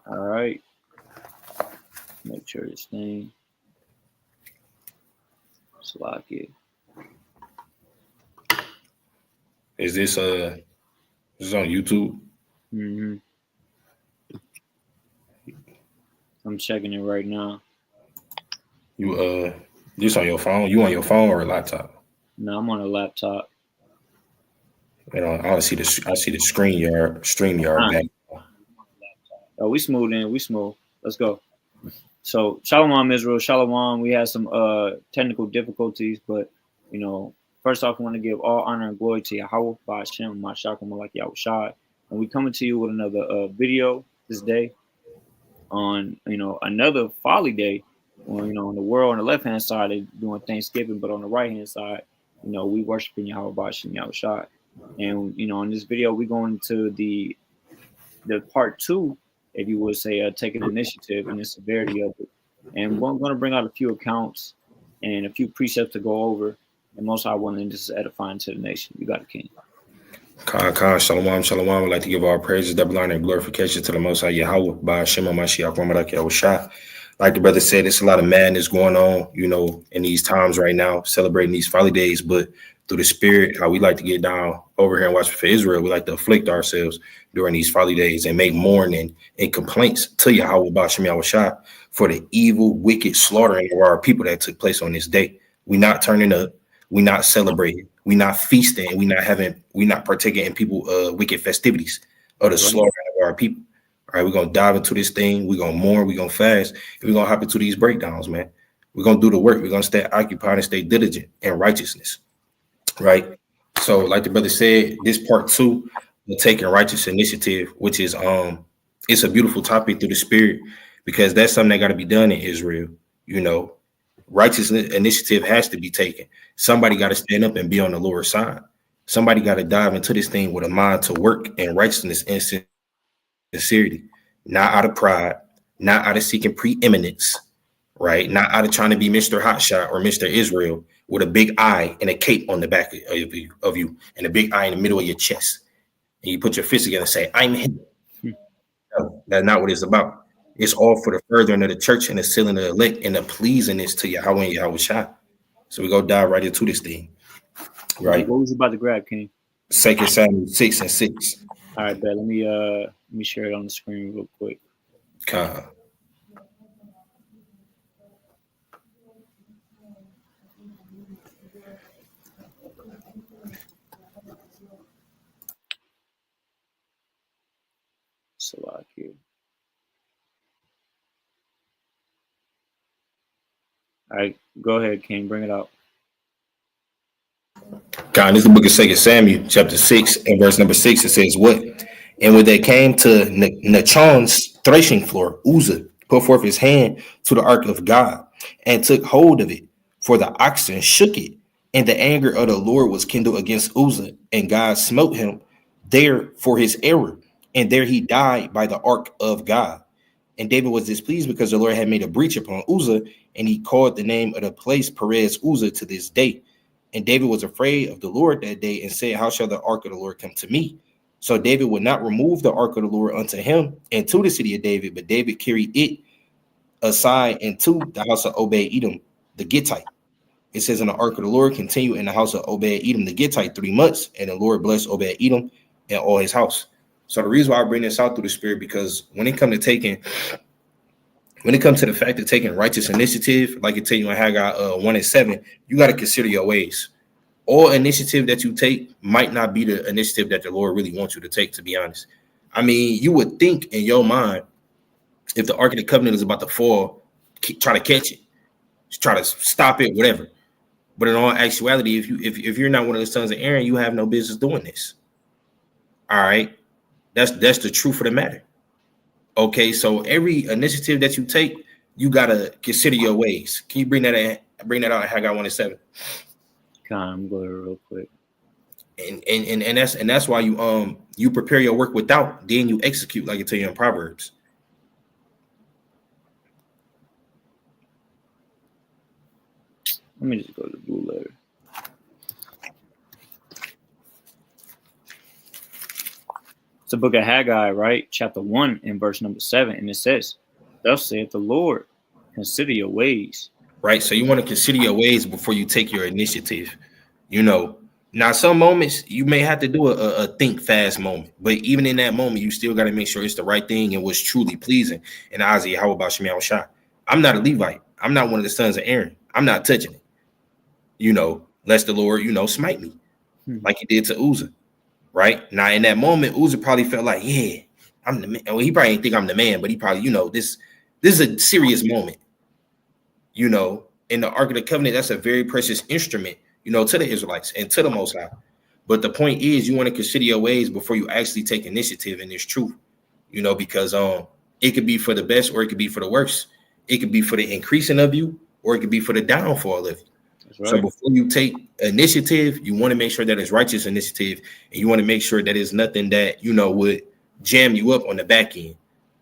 All right. Make sure this thing is locked in. Is this is on YouTube? Mm-hmm. I'm checking it right now. You this on your phone? You on your phone or a laptop? No, I'm on a laptop. You know, I don't see the I see the stream yard Ah, back. oh, we smooth in. We smooth. Let's go. So, Shalom Israel, Shalom. We had some technical difficulties, but you know, first off, I want to give all honor and glory to Yahweh by Hashem, Mashakum Malak Yahushai. And we coming to you with another video this day on another folly day. When on the world on the left hand side they're doing Thanksgiving, but on the right hand side, we worshiping Yahweh by Hashem Yahushai. And in this video, we going into the part two, if you would say, taking initiative and the severity of it. And we're going to bring out a few accounts and a few precepts to go over. And most I want to just edifying to the nation. You got it, King. Khan, Shalom, Shalom. I'd like to give all praises, double honor, and glorification to the Most High Yahweh by Shema Mashiach Ramadak Yahushua. Like the brother said, there's a lot of madness going on, in these times right now, celebrating these folly days. But through the spirit, how we like to get down over here and watch for Israel, we like to afflict ourselves during these folly days and make mourning and complaints to Yahweh by Shema Yahushua for the evil, wicked slaughtering of our people that took place on this day. We not turning up. We not celebrating. We not feasting. We not partaking in people wicked festivities of the slaughter of our people. All right, we're gonna dive into this thing. We're gonna mourn. We're gonna fast. And we're gonna hop into these breakdowns, man. We're gonna do the work. We're gonna stay occupied and stay diligent in righteousness. Right. So, like the brother said, this part two, the taking righteous initiative, which is it's a beautiful topic through the spirit, because that's something that got to be done in Israel. You know, righteous initiative has to be taken. Somebody got to stand up and be on the Lord's side. Somebody got to dive into this thing with a mind to work in righteousness and sincerity, not out of pride, not out of seeking preeminence, right? Not out of trying to be Mr. Hotshot or Mr. Israel with a big eye and a cape on the back of you and a big eye in the middle of your chest. And you put your fist together and say, I'm him. No, that's not what it's about. It's all for the furthering of the church and the sealing of the elect and the pleasingness to Yahweh and Yahweh Shai. So we go dive right into this thing, right? What was you about to grab, King? 2 Samuel 6:6. All right, bet. Let me share it on the screen real quick. Con. Salakia. All right, go ahead, King. Bring it out. God, this is the book of 2 Samuel, chapter 6, and verse number 6. It says, what? And when they came to Nachon's threshing floor, Uzzah put forth his hand to the ark of God and took hold of it, for the oxen shook it. And the anger of the Lord was kindled against Uzzah, and God smote him there for his error. And there he died by the ark of God. And David was displeased because the Lord had made a breach upon Uzzah, and he called the name of the place Perez Uzzah to this day. And David was afraid of the Lord that day and said, how shall the ark of the Lord come to me? So David would not remove the ark of the Lord unto him and to the city of David, but David carried it aside into the house of Obed-Edom, the Gittite. It says, in the ark of the Lord continued in the house of Obed-Edom, the Gittite, 3 months, and the Lord blessed Obed-Edom and all his house. So the reason why I bring this out through the spirit, because when it comes to the fact of taking righteous initiative, like it tell you in Haggai 1:7, you got to consider your ways. All initiative that you take might not be the initiative that the Lord really wants you to take, to be honest. I mean, you would think in your mind, if the Ark of the Covenant is about to fall, try to catch it, try to stop it, whatever. But in all actuality, if you're not one of the sons of Aaron, you have no business doing this. All right, that's the truth of the matter. Okay, so every initiative that you take, you gotta consider your ways. Can you bring that out in Haggai 1:7? I'm going real quick. And that's why you prepare your work without, then you execute, like it tell you in Proverbs. Let me just go to the blue letter. the book of Haggai, right? Chapter 1 and verse number 7. And it says, thus saith the Lord, consider your ways. Right. So you want to consider your ways before you take your initiative. You know, now some moments you may have to do a think fast moment, but even in that moment, you still got to make sure it's the right thing and what's truly pleasing. And Isaiah, how about Shemiah Shah? I'm not a Levite. I'm not one of the sons of Aaron. I'm not touching it. You know, lest the Lord, smite me like he did to Uzzah. Right now, in that moment, Uzzah probably felt like, yeah, I'm the man. Well, he probably didn't think I'm the man, but he probably, this is a serious moment. In the Ark of the Covenant, that's a very precious instrument, to the Israelites and to the Most High. But the point is, you want to consider your ways before you actually take initiative in this truth, because it could be for the best or it could be for the worst. It could be for the increasing of you or it could be for the downfall of you. Right. So before you take initiative, you want to make sure that it's righteous initiative, and you want to make sure that it's nothing that, would jam you up on the back end.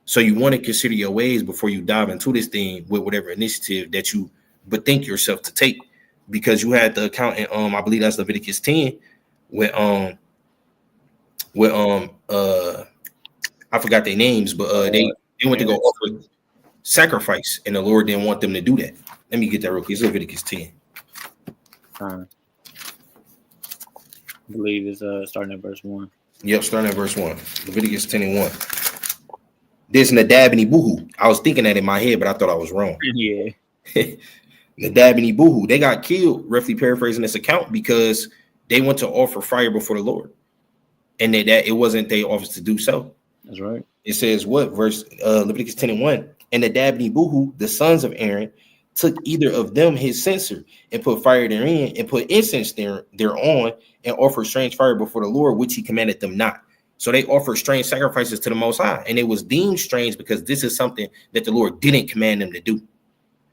So you want to consider your ways before you dive into this thing with whatever initiative that you bethink yourself to take, because you had the account in I believe that's Leviticus 10 with I forgot their names, but they went to go offer sacrifice, and the Lord didn't want them to do that. Let me get that real quick. It's Leviticus 10. I believe it's starting at verse 1. Yep, starting at verse 1. Leviticus 10 and 1. This Nadab and Abihu. I was thinking that in my head, but I thought I was wrong. Yeah. Nadab and Abihu, they got killed, roughly paraphrasing this account, because they went to offer fire before the Lord. And that it wasn't their office to do so. That's right. It says what? Verse Leviticus 10 and 1. And Nadab and Abihu, the sons of Aaron, took either of them his censer and put fire therein and put incense thereon and offered strange fire before the Lord, which he commanded them not. So they offered strange sacrifices to the Most High, and it was deemed strange because this is something that the Lord didn't command them to do.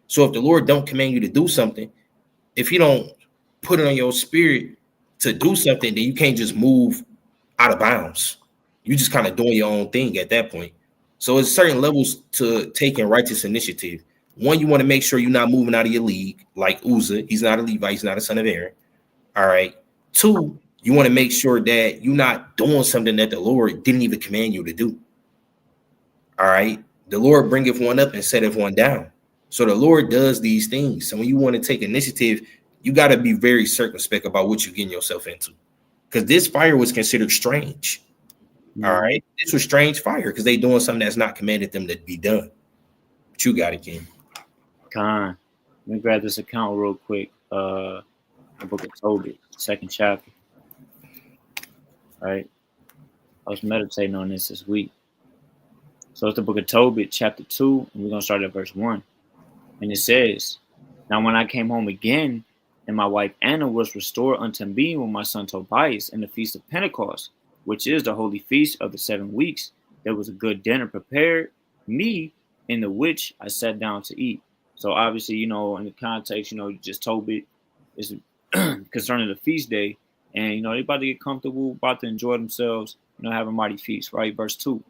So if the Lord don't command you to do something, if you don't put it on your spirit to do something, then you can't just move out of bounds. You just kind of doing your own thing at that point. So it's certain levels to taking righteous initiative. One, you want to make sure you're not moving out of your league, like Uzzah. He's not a Levite. He's not a son of Aaron. All right. Two, you want to make sure that you're not doing something that the Lord didn't even command you to do. All right. The Lord bringeth one up and setteth one down. So the Lord does these things. So when you want to take initiative, you got to be very circumspect about what you're getting yourself into. Because this fire was considered strange. All right. This was strange fire because they doing something that's not commanded them to be done. But you got it, King. Let me grab this account real quick. The book of Tobit, 2nd chapter. Right. I was meditating on this week. So it's the book of Tobit, chapter 2, and we're going to start at verse 1. And it says, now when I came home again, and my wife Anna was restored unto me with my son Tobias in the feast of Pentecost, which is the holy feast of the 7 weeks, there was a good dinner prepared me, in the which I sat down to eat. So obviously, in the context, just Tobit is concerning the feast day, and they about to get comfortable, about to enjoy themselves, have a mighty feast, right? Verse 2.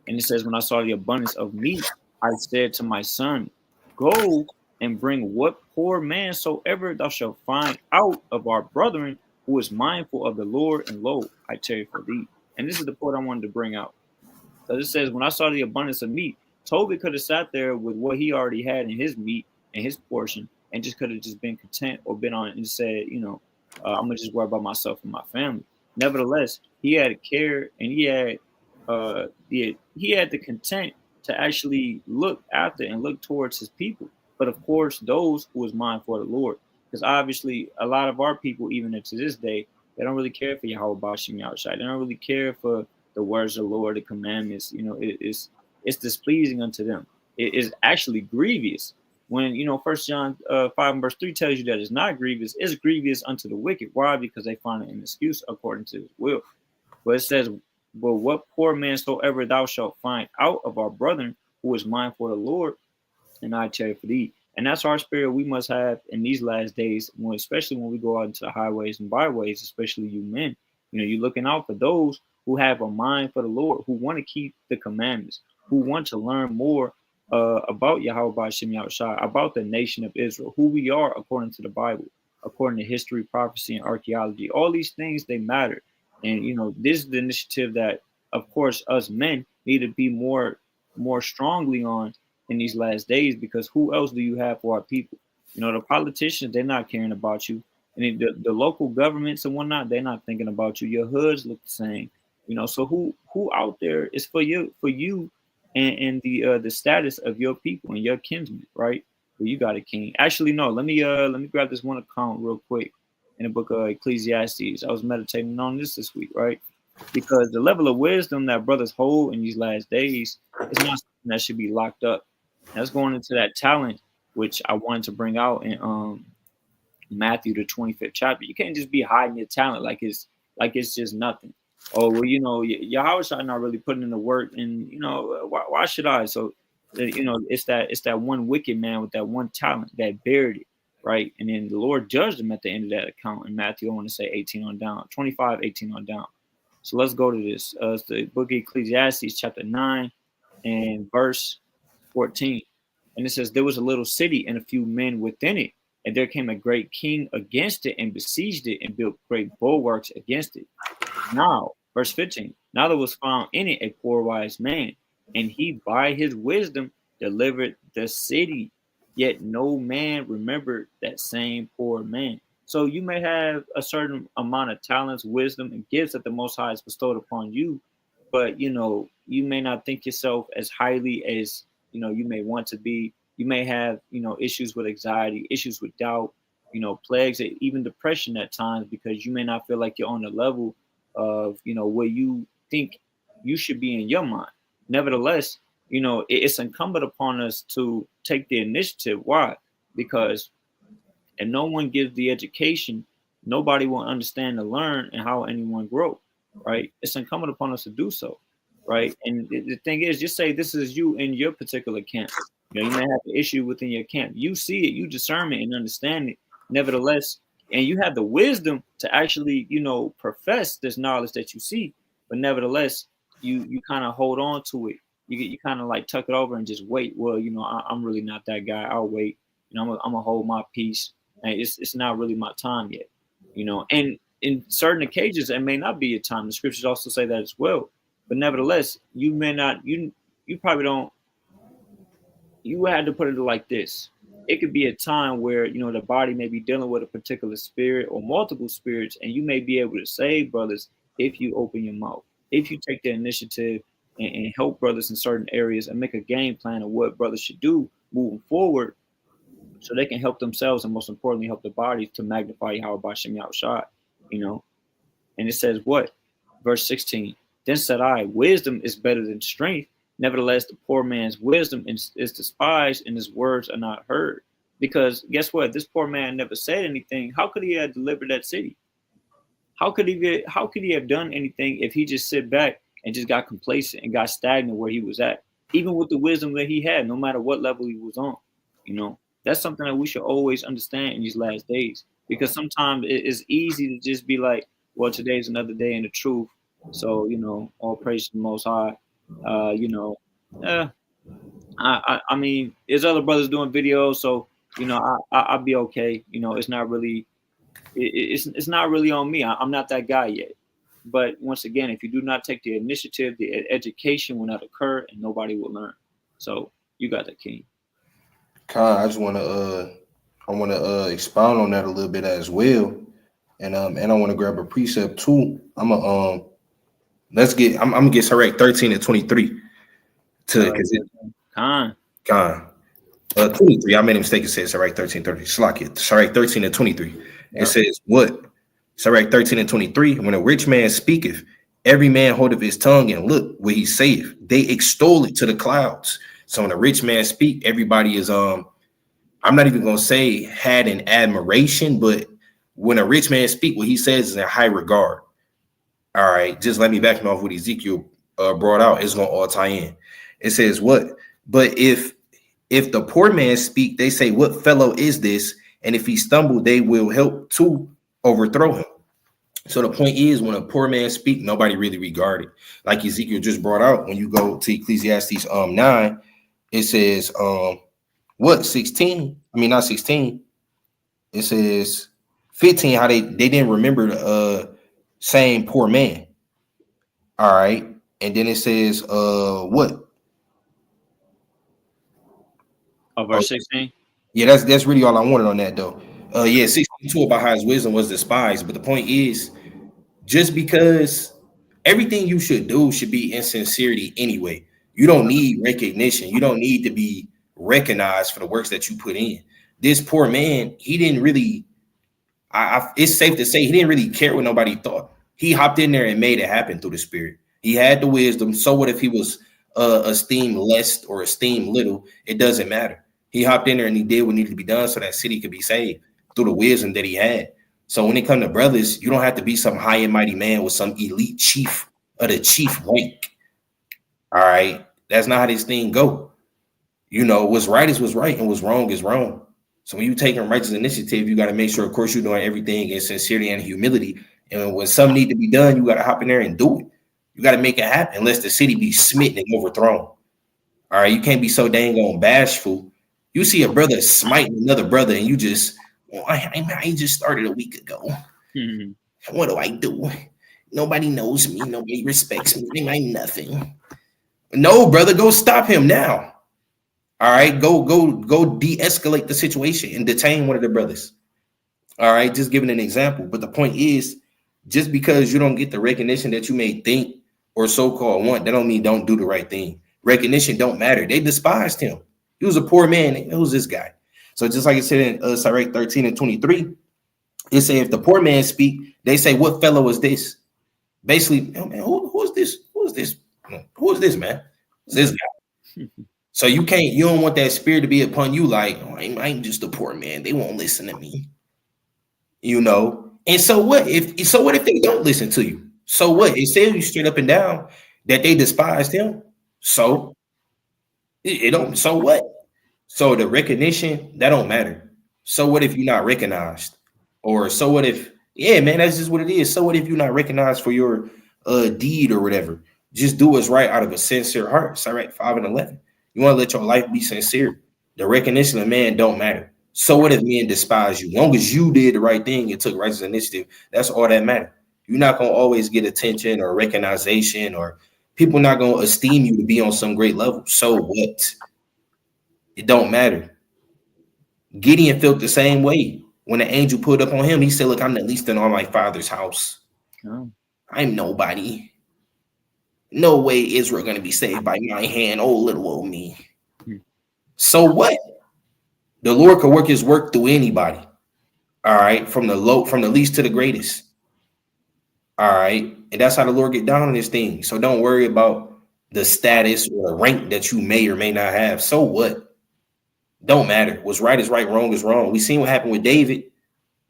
And it says, when I saw the abundance of meat, I said to my son, go and bring what poor man soever thou shalt find out of our brethren who is mindful of the Lord, and lo, I tarry for thee. And this is the point I wanted to bring out. So it says, when I saw the abundance of meat, Tobit could have sat there with what he already had in his meat and his portion, and just could have just been content or been on it and said, I'm gonna just worry about myself and my family. Nevertheless, he had care, and he had the content to actually look after and look towards his people. But of course, those who is mindful of the Lord, because obviously a lot of our people, even to this day, they don't really care for Yahweh Bashim Yahushai. They don't really care for the words of the Lord, the commandments. It's displeasing unto them. It is actually grievous. When 1 John 5 and verse 3 tells you that it's not grievous, it's grievous unto the wicked. Why? Because they find an excuse according to his will. But it says, but what poor man soever thou shalt find out of our brethren who is mindful of the Lord, and I tarry for thee. And that's our spirit we must have in these last days, especially when we go out into the highways and byways, especially you men. You're looking out for those who have a mind for the Lord, who want to keep the commandments, who want to learn more about Yahweh Bashim Yahushua, about the nation of Israel, who we are according to the Bible, according to history, prophecy, and archaeology. All these things, they matter. And, this is the initiative that of course, us men need to be more strongly on in these last days, because who else do you have for our people? You know, the politicians, they're not caring about you. And the local governments and whatnot, they're not thinking about you. Your hoods look the same. You know, so who out there is for you and the status of your people and your kinsmen, right? Well, you got a king. Actually, no, let me grab this one account real quick in the book of Ecclesiastes. I was meditating on this week, right? Because the level of wisdom that brothers hold in these last days is not something that should be locked up. That's going into that talent, which I wanted to bring out in Matthew the 25th chapter. You can't just be hiding your talent like it's just nothing. Oh well, you know, Yahweh shall not really putting in the work, and you know, why should I? So, you know, it's that one wicked man with that one talent that buried it, right? And then the Lord judged him at the end of that account in Matthew. I want to say 18 on down, 25, 18 on down. So let's go to this. It's the book of Ecclesiastes, chapter 9 and verse 14. And it says, there was a little city and a few men within it. And there came a great king against it and besieged it and built great bulwarks against it. Now, verse 15, now there was found in it a poor wise man, and he by his wisdom delivered the city. Yet no man remembered that same poor man. So you may have a certain amount of talents, wisdom, and gifts that the Most High has bestowed upon you, but you know you may not think yourself as highly as you know you may want to be. You may have issues with anxiety, issues with doubt, plagues, even depression at times, because you may not feel like you're on the level of where you think you should be in your mind. Nevertheless, it's incumbent upon us to take the initiative. Why? Because if no one gives the education, nobody will understand and learn and how anyone grow, right? It's incumbent upon us to do so, right? And the thing is, just say this is you in your particular camp. You may have an issue within your camp. You see it, you discern it and understand it. Nevertheless, and you have the wisdom to actually, profess this knowledge that you see, but nevertheless, you kind of hold on to it. You kind of like tuck it over and just wait. Well, I'm really not that guy. I'll wait. I'm gonna hold my peace. And it's not really my time yet. And in certain occasions, it may not be a time. The scriptures also say that as well. But nevertheless, you may not. You probably don't. You had to put it like this. It could be a time where the body may be dealing with a particular spirit or multiple spirits, and you may be able to save brothers if you open your mouth, if you take the initiative and help brothers in certain areas and make a game plan of what brothers should do moving forward, so they can help themselves and most importantly help the body to magnify Yahweh Bashem Yahushua, And it says what? Verse 16. Then said I, wisdom is better than strength. Nevertheless, the poor man's wisdom is despised and his words are not heard. Because guess what? This poor man never said anything. How could he have delivered that city? How could he have done anything if he just sit back and just got complacent and got stagnant where he was at, even with the wisdom that he had, no matter what level he was on? That's something that we should always understand in these last days, because sometimes it's easy to just be like, well, today's another day in the truth. So, all praise to the Most High. I mean, there's other brothers doing videos, so, I'll be okay. It's not really, it's not really on me. I'm not that guy yet. But once again, if you do not take the initiative, the education will not occur and nobody will learn. So you got that, King. Khan, I want to expound on that a little bit as well, and I want to grab a precept too. I'm gonna get Sirach 13 and 23 to because Khan. 23. I made a mistake. It says Sirach 13:30. Slack it. Sirach 13 and 23. It says what? Sirach 13 and 23. When a rich man speaketh, every man holdeth his tongue, and look what he saith. They extol it to the clouds. So when a rich man speak, everybody is I'm not even gonna say had an admiration, but when a rich man speak, what he says is in high regard. All right, just let me back off what Ezekiel brought out. It's gonna all tie in. It says what? But if the poor man speak, they say, what fellow is this? And if he stumble, they will help to overthrow him. So the point is, when a poor man speak, nobody really regard it. Like Ezekiel just brought out, when you go to Ecclesiastes 9, it says what 16? I mean, not 16. It says 15, how they didn't remember the same poor man. All right. And then it says, what? Oh, Verse 16. yeah, that's really all I wanted on that though. Yeah, 62 about how his wisdom was despised. But the point is, just because everything you should do should be in sincerity anyway. You don't need recognition. You don't need to be recognized for the works that you put in. This poor man, he didn't really it's safe to say he didn't really care what nobody thought. He hopped in there and made it happen through the spirit. He had the wisdom. So what if he was esteemed less or esteemed little? It doesn't matter. He hopped in there and he did what needed to be done so that city could be saved through the wisdom that he had. So when it comes to brothers, you don't have to be some high and mighty man with some elite chief of the chief rank. All right, that's not how this thing go. You know, what's right is what's right and what's wrong is wrong. So when you taking righteous initiative, you got to make sure, of course, you're doing everything in sincerity and humility. And when something need to be done, you got to hop in there and do it. You got to make it happen, unless the city be smitten and overthrown. All right, you can't be so dang on bashful. You see a brother smiting another brother, and you just, oh, I just started a week ago. Mhm. What do I do? Nobody knows me. Nobody respects me. They ain't nothing. No, brother, go stop him now. All right, go de-escalate the situation and detain one of the brothers. All right, just giving an example. But the point is, just because you don't get the recognition that you may think or so-called want, that don't mean don't do the right thing. Recognition don't matter. They despised him. He was a poor man. Who's this guy? So just like it said in Sirach 13 and 23, it say if the poor man speak, they say, what fellow is this? Basically, oh, man, who is this? Who is this? Who is this, man? Who's this guy? So you don't want that spirit to be upon you like, oh, I'm just a poor man. They won't listen to me. You know? And so what if they don't listen to you? So what? It tells you straight up and down that they despised him. So it don't, so what? So the recognition, that don't matter. So what if you're not recognized? Or so what if, yeah, man, that's just what it is. So what if you're not recognized for your deed or whatever? Just do what's right out of a sincere heart. It's all right, 5 and 11. You want to let your life be sincere. The recognition of man don't matter. So what if men despise you? As long as you did the right thing and took righteous initiative, that's all that matters. You're not going to always get attention or recognition, or people not going to esteem you to be on some great level. So what? It don't matter. Gideon felt the same way. When the angel put up on him, he said, look, I'm the least in all my father's house. Oh. I'm nobody. No way Israel going to be saved by my hand. Oh, little old me. So what? The Lord could work his work through anybody. All right. From the least to the greatest. All right. And that's how the Lord get down on this thing. So don't worry about the status or the rank that you may or may not have. So what? Don't matter. What's right is right, wrong is wrong. We seen what happened with David.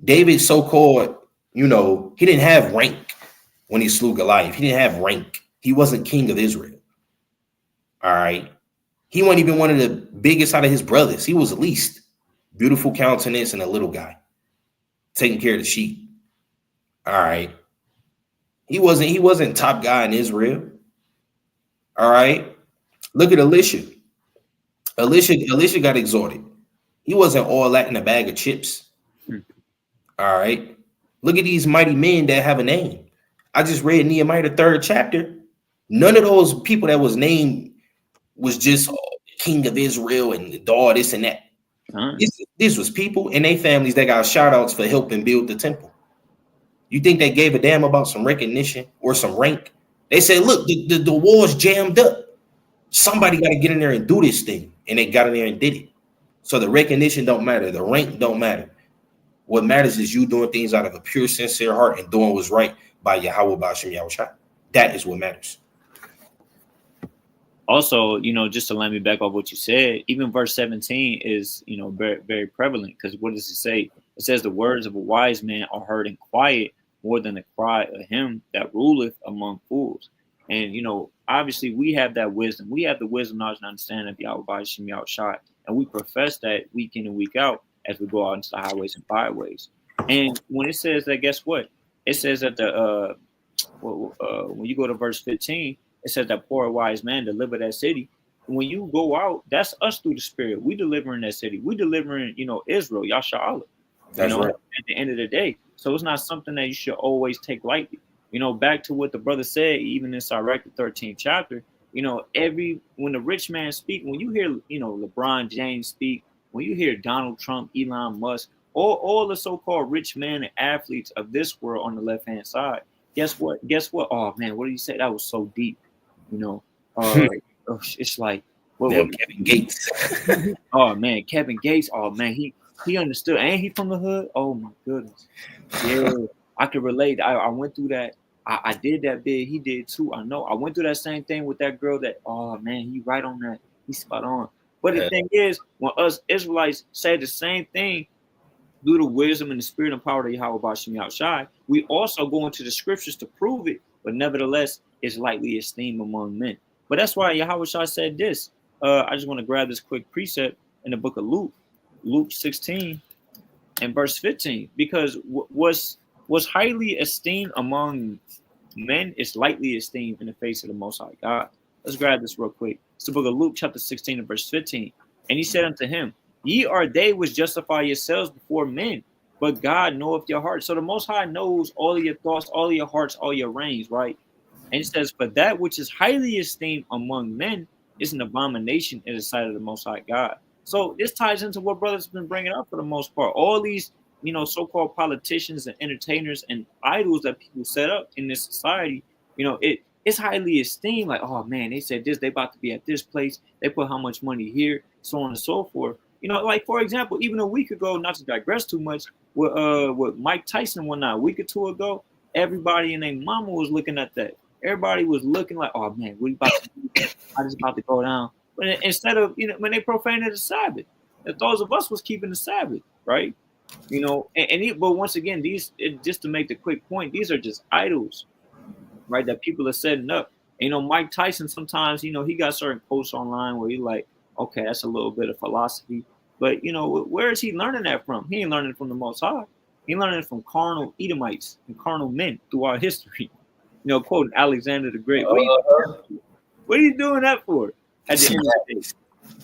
David, so-called, he didn't have rank when he slew Goliath. He didn't have rank. He wasn't king of Israel. All right. He wasn't even one of the biggest out of his brothers. He was the least. Beautiful countenance and a little guy. Taking care of the sheep. All right. He wasn't top guy in Israel. All right. Look at Elisha. Elisha got exalted. He wasn't all that in a bag of chips. All right. Look at these mighty men that have a name. I just read Nehemiah, the 3rd chapter. None of those people that was named was just king of Israel and all this and that. This was people and their families that got shout outs for helping build the temple. You think they gave a damn about some recognition or some rank? They said, look, the wall's jammed up. Somebody got to get in there and do this thing. And they got in there and did it. So the recognition don't matter. The rank don't matter. What matters is you doing things out of a pure, sincere heart and doing what's right by Yahweh Ba'ashem Yahushua. That is what matters. Also, just to let me back off what you said, even verse 17 is, very, very prevalent, because what does it say? It says the words of a wise man are heard in quiet more than the cry of him that ruleth among fools. And, obviously we have that wisdom. We have the wisdom, knowledge, and understanding of Yahweh Ba'ashem Yahushua, and we profess that week in and week out as we go out into the highways and byways. And when it says that, guess what? It says that when you go to verse 15, it says that poor wise man deliver that city. When you go out, that's us through the spirit. We delivering that city. We delivering, Israel, Yasha Allah. That's right. At the end of the day. So it's not something that you should always take lightly. Back to what the brother said, even in Sirach, the 13th chapter, when the rich man speak, when you hear, LeBron James speak, when you hear Donald Trump, Elon Musk, all the so-called rich men and athletes of this world on the left-hand side, guess what? Guess what? Oh man, what did you say? That was so deep. You know, uh, it's like what Kevin Gates. oh man, Kevin Gates. Oh man, he understood. Ain't he from the hood? Oh my goodness. Yeah, I could relate. I went through that. I did that bid. He did too. I know. I went through that same thing with that girl. That man, he right on that. He's spot on. But the thing is, when us Israelites say the same thing, due to wisdom and the spirit and power of Yahweh Bashim Yahushai, we also go into the scriptures to prove it, but nevertheless, it's lightly esteemed among men. But that's why Yahweh Shai said this. I just want to grab this quick precept in the book of Luke, Luke 16 and verse 15, because was highly esteemed among men is lightly esteemed in the face of the Most High God. Let's grab this real quick. It's the book of Luke, chapter 16 and verse 15. And he said unto him, Ye are they which justify yourselves before men, but God knoweth your hearts. So the Most High knows all of your thoughts, all of your hearts, all your reins, right? And it says, For that which is highly esteemed among men is an abomination in the sight of the Most High God. So this ties into what brothers have been bringing up for the most part. All these, so-called politicians and entertainers and idols that people set up in this society, it's highly esteemed. Like, oh man, they said this, they about to be at this place. They put how much money here, so on and so forth. Like for example, even a week ago, not to digress too much, with Mike Tyson one night, a week or two ago, everybody and their mama was looking at that. Everybody was looking like, oh man, what are you about to do? I just about to go down. But instead of, when they profaned the Sabbath, those of us was keeping the Sabbath, right? But once again, just to make the quick point, these are just idols, right? That people are setting up. Mike Tyson sometimes, he got certain posts online where he like, okay, that's a little bit of philosophy, but where is he learning that from? He ain't learning from the Most High. He learning from carnal Edomites and carnal men throughout history. Quoting Alexander the Great. What are you doing that for? At the end of the day.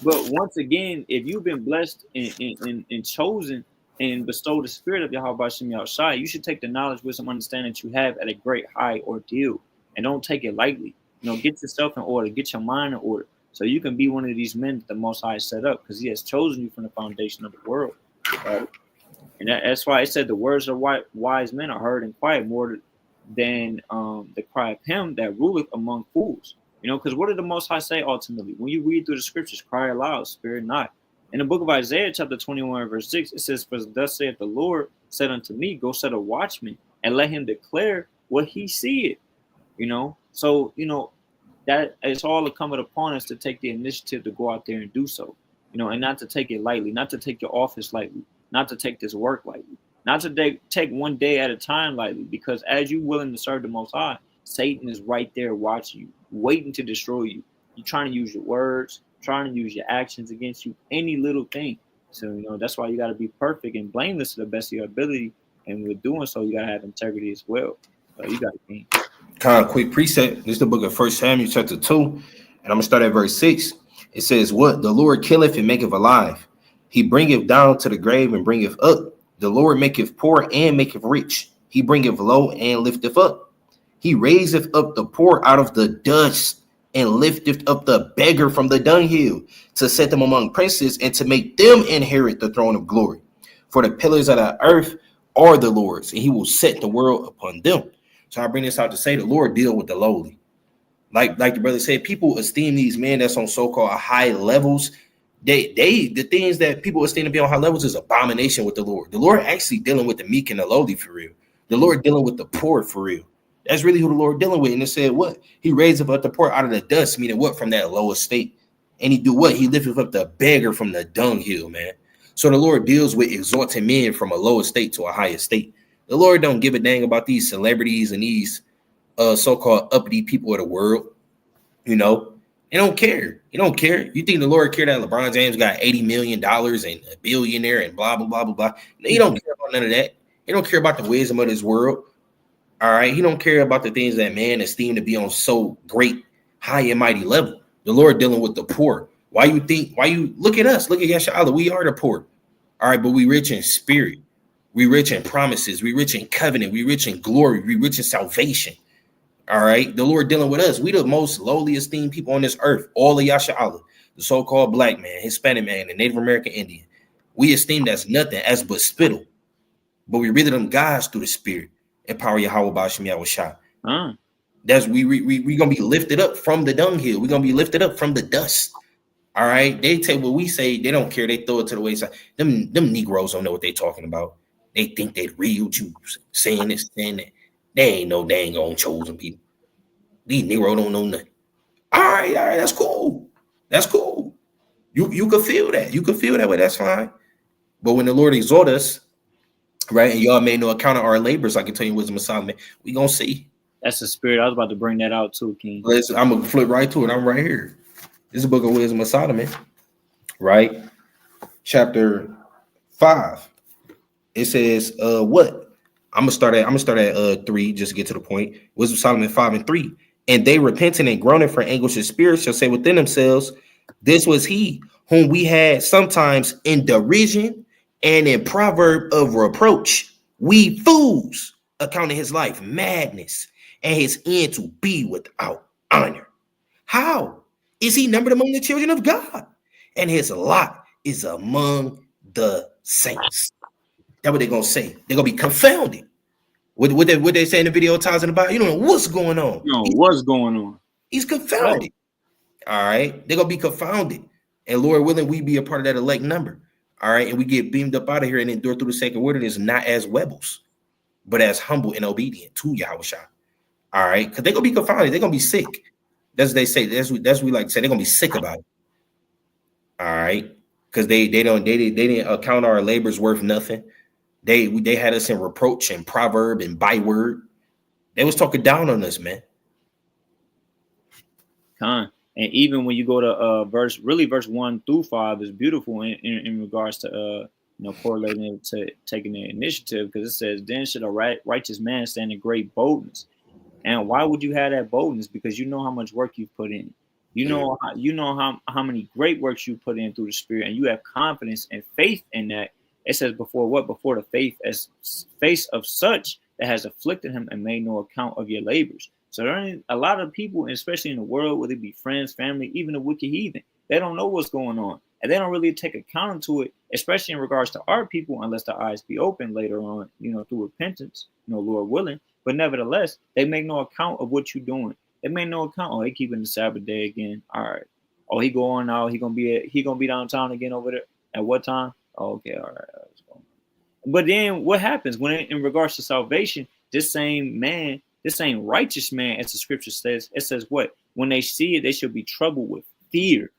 But once again, if you've been blessed and chosen and bestowed the spirit of Yahweh Bashim Yahushai, you should take the knowledge, wisdom, understanding that you have at a great high ordeal, and don't take it lightly. Get yourself in order, get your mind in order, so you can be one of these men that the Most High set up, because He has chosen you from the foundation of the world. Right? And that's why it said the words of wise men are heard in quiet more than the cry of him that ruleth among fools. Because what did the Most High say ultimately? When you read through the scriptures, cry aloud, spare not. In the book of Isaiah, chapter 21, verse 6, it says, For thus saith the Lord, said unto me, Go set a watchman, and let him declare what he seeth. So, that it's all incumbent upon us to take the initiative to go out there and do so, and not to take it lightly, not to take your office lightly, not to take this work lightly, not to take one day at a time lightly, because as you're willing to serve the Most High, Satan is right there watching you, waiting to destroy you. You're trying to use your words, trying to use your actions against you, any little thing. So, that's why you got to be perfect and blameless to the best of your ability. And with doing so, you got to have integrity as well. So you got to be. Kind of quick precept. This is the book of 1 Samuel chapter 2. And I'm going to start at verse 6. It says, What? The Lord killeth and maketh alive. He bringeth down to the grave and bringeth up. The Lord maketh poor and maketh rich. He bringeth low and lifteth up. He raiseth up the poor out of the dust and lifteth up the beggar from the dunghill, to set them among princes and to make them inherit the throne of glory. For the pillars of the earth are the Lord's, and He will set the world upon them. So I bring this out to say the Lord deal with the lowly. Like the brother said, people esteem these men that's on so-called high levels. The things that people esteem to be on high levels is abomination with the Lord. The Lord actually dealing with the meek and the lowly for real. The Lord dealing with the poor for real. That's really who the Lord dealing with. And it said what? He raised up the poor out of the dust, meaning what? From that lower state. And He do what? He lifted up the beggar from the dunghill, man. So the Lord deals with exalting men from a lower state to a higher state. The Lord don't give a dang about these celebrities and these so-called uppity people of the world. He don't care. He don't care. You think the Lord care that LeBron James got $80 million and a billionaire and blah, blah, blah, blah, blah. He don't care about none of that. He don't care about the wisdom of this world. All right. He don't care about the things that man esteemed to be on so great, high and mighty level. The Lord dealing with the poor. Why you look at us? Look at Yashala. We are the poor. All right. But we rich in spirit. We rich in promises. We rich in covenant. We rich in glory. We rich in salvation. All right. The Lord dealing with us. We the most lowly esteemed people on this earth. All of Yasha Allah, the so-called black man, Hispanic man, and Native American Indian. We esteem as nothing as but spittle. But we rid of them guys through the spirit. Empower Yahweh Bashim Yahushua. That's we gonna be lifted up from the dunghill. We're gonna be lifted up from the dust. All right. They take what we say, they don't care, they throw it to the wayside. Them Negroes don't know what they talking about. They think they real Jews saying this, saying that. They ain't no dang on chosen people. These Negro don't know nothing. All right, that's cool. That's cool. You can feel that. You can feel that way. That's fine. But when the Lord exhort us, right, and y'all made no account of our labors, I can tell you wisdom of Solomon, we gonna see. That's the spirit. I was about to bring that out too, King. Listen, I'm gonna flip right to it. I'm right here. This is the book of Wisdom of Solomon, right? Chapter 5. It says, what? I'm gonna start at 3 just to get to the point. Wisdom of Solomon 5 and 3. And they repenting and groaning for anguish of spirit shall say within themselves, this was he whom we had sometimes in derision and in proverb of reproach. We fools accounted his life madness and his end to be without honor. How is he numbered among the children of God? And his lot is among the saints. That's what they're gonna say. They're gonna be confounded. What they say in the video talking about, you don't know what's going on. What's going on? He's confounded. Right. All right. They're gonna be confounded. And Lord willing, we be a part of that elect number. All right. And we get beamed up out of here and endure through the sacred wilderness, not as rebels, but as humble and obedient to Yahushua. All right. Because they're gonna be confounded, they're gonna be sick. That's what they say. That's what we like to say. They're gonna be sick about it. All right. Because they didn't account our labors worth nothing. They had us in reproach and proverb and byword. They was talking down on us, man. And even when you go to verse 1 through 5 is beautiful in regards to correlating it to taking the initiative, because it says, then should a righteous man stand in great boldness. And why would you have that boldness? Because you know how much work you've put in. You know how many great works you put in through the spirit, and you have confidence and faith in that. It says before the face of such that has afflicted him and made no account of your labors. So there are a lot of people, especially in the world, whether it be friends, family, even the wicked heathen, they don't know what's going on, and they don't really take account to it, especially in regards to our people, unless their eyes be open later on, through repentance, Lord willing. But nevertheless, they make no account of what you're doing. They make no account. Oh, he keeping the Sabbath day again. All right. Oh, he going out. He gonna be downtown again over there. At what time? Oh, okay. All right. But then what happens when, in regards to salvation, this same righteous man, as the scripture says, it says what? When they see it, they shall be troubled with fear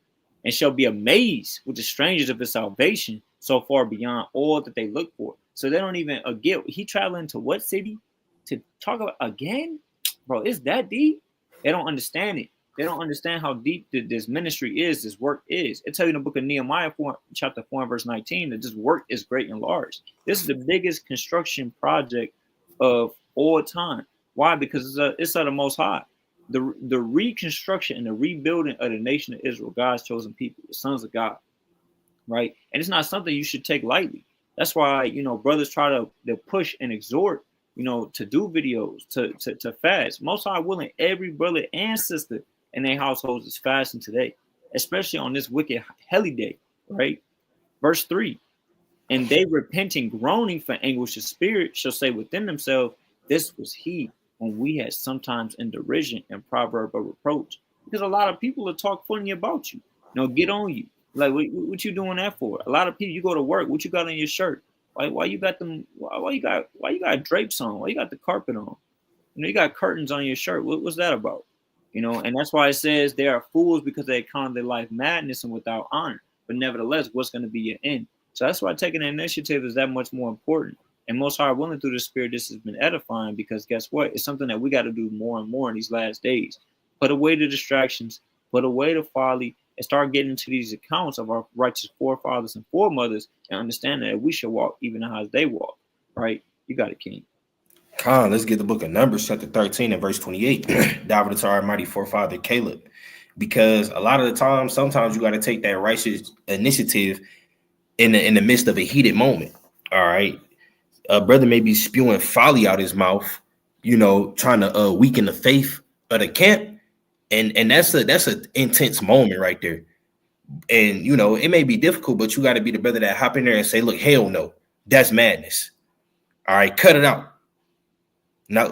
and shall be amazed with the strangers of his salvation so far beyond all that they look for. So they don't even get. He traveling to what city to talk about again? Bro, it's that deep. They don't understand it. They don't understand how deep this ministry is, this work is. It tells you in the book of Nehemiah, chapter 4 and verse 19, that this work is great and large. This is the biggest construction project of all time. Why? Because it's of the Most High. The reconstruction and the rebuilding of the nation of Israel, God's chosen people, the sons of God, right? And it's not something you should take lightly. That's why, brothers try to push and exhort, to do videos, to fast. Most High willing, every brother and sister in their households is fasting today, especially on this wicked holy day, right? Verse 3, and they repenting, groaning for anguish of spirit shall say within themselves, this was he whom we had sometimes in derision and proverb of reproach. Because a lot of people will talk funny about you, get on you. Like, what you doing that for? A lot of people, you go to work, what you got on your shirt? Why you got them? Why you got drapes on? Why you got the carpet on? You got curtains on your shirt. What's that about? And that's why it says they are fools because they account their life madness and without honor. But nevertheless, what's going to be your end? So that's why taking an initiative is that much more important. And Most High willing through the Spirit, this has been edifying, because guess what? It's something that we got to do more and more in these last days. Put away the distractions, put away the folly, and start getting into these accounts of our righteous forefathers and foremothers, and understand that we should walk even as they walk. Right? You got it, King. Khan, let's get the book of Numbers, chapter 13 and verse 28. Dive into our mighty forefather Caleb. Because a lot of the time, sometimes you got to take that righteous initiative in the midst of a heated moment. All right. a brother may be spewing folly out his mouth, trying to weaken the faith of the camp, and that's an intense moment right there. And it may be difficult, but you got to be the brother that hop in there and say, "Look, hell no, that's madness. All right, cut it out. Now,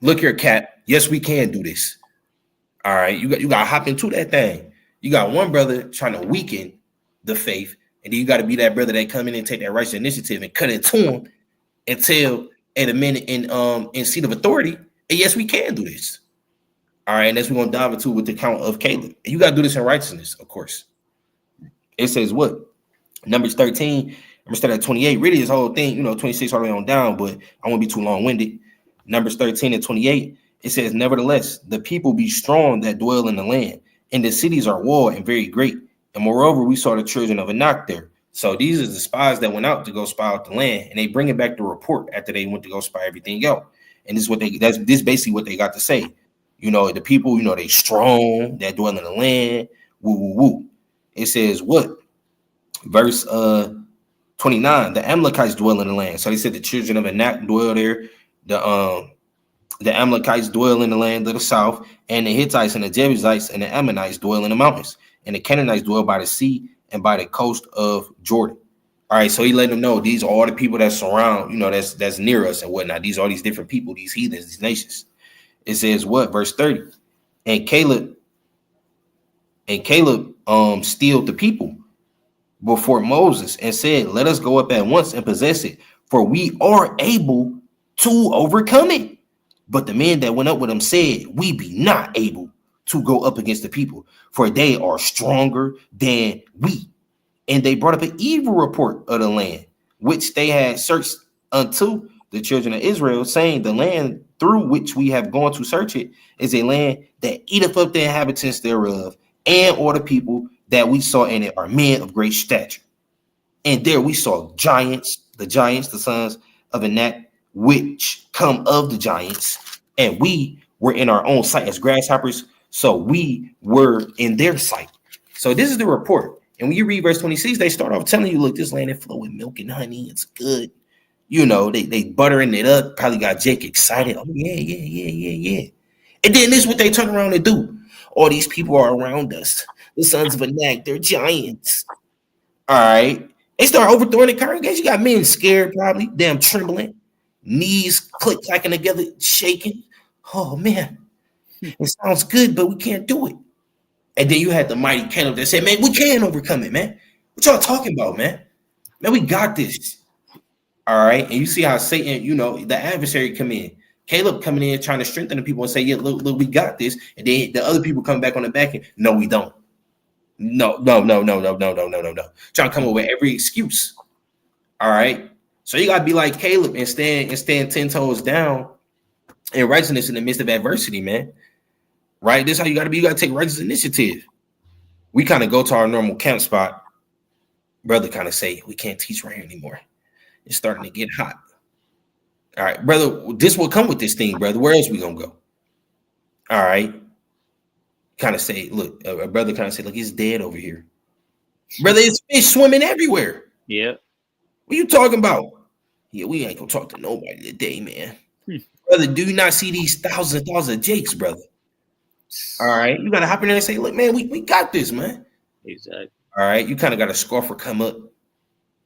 look here, Cap. Yes, we can do this. All right, you got to hop into that thing. You got one brother trying to weaken the faith, and then you got to be that brother that come in and take that righteous initiative and cut it to him and tell at a minute in seat of authority, and yes, we can do this. All right, and that's what we're gonna dive into with the count of Caleb. And you got to do this in righteousness, of course. It says what? Numbers 13. I'm gonna start at 28. Really, this whole thing, 26 all the way on down, but I won't be too long-winded. Numbers 13 and 28. It says, nevertheless, the people be strong that dwell in the land, and the cities are walled and very great. And moreover, we saw the children of Anak there. So these are the spies that went out to go spy out the land, and they bringing back the report after they went to go spy everything out. And this is what this basically what they got to say. The people, they strong that dwell in the land. Woo woo woo. It says what? Verse 29. The Amalekites dwell in the land. So they said the children of Anak dwell there. The Amalekites dwell in the land of the south, and the Hittites and the Jebusites and the Ammonites dwell in the mountains, and the Canaanites dwell by the sea and by the coast of Jordan. All right, so he let them know these are all the people that surround, that's near us and whatnot. These are all these different people, these heathens, these nations. It says what? Verse 30. And Caleb stealed the people before Moses and said, let us go up at once and possess it, for we are able to overcome it. But the men that went up with him said, we be not able to go up against the people, for they are stronger than we. And they brought up an evil report of the land, which they had searched unto the children of Israel, saying, the land through which we have gone to search it is a land that eateth up the inhabitants thereof, and all the people that we saw in it are men of great stature. And there we saw giants, the sons of Anak, which come of the giants, and we were in our own sight as grasshoppers, so we were in their sight. So this is the report. And when you read verse 26, they start off telling you, look, this land is flowing with milk and honey. It's good. They buttering it up. Probably got Jake excited. Oh, yeah. And then this is what they turn around and do. All these people are around us. The sons of Anak, they're giants. All right. They start overthrowing the congregation. You got men scared, probably, damn trembling, knees clacking together, shaking. Oh, man. It sounds good, but we can't do it. And then you had the mighty Caleb that said, man, we can overcome it, man. What y'all talking about, man? Man, we got this. All right. And you see how Satan, the adversary come in. Caleb coming in trying to strengthen the people and say, yeah, look, we got this. And then the other people come back on the back end. No, we don't. No. Trying to come up with every excuse. All right. So you got to be like Caleb and stand 10 toes down in righteousness in the midst of adversity, man. Right? This is how you got to be. You got to take righteous initiative. We kind of go to our normal camp spot. Brother kind of say, we can't teach right here anymore. It's starting to get hot. All right, brother, this will come with this thing, brother. Where else we going to go? All right. Kind of say, look, a brother kind of say, look, it's dead over here. Brother, it's fish swimming everywhere. Yeah. What you talking about? Yeah, we ain't going to talk to nobody today, man. Brother, do you not see these thousands of Jakes, brother? All right. You got to hop in there and say, look, man, we got this, man. Exactly. All right. You kind of got a scoffer come up.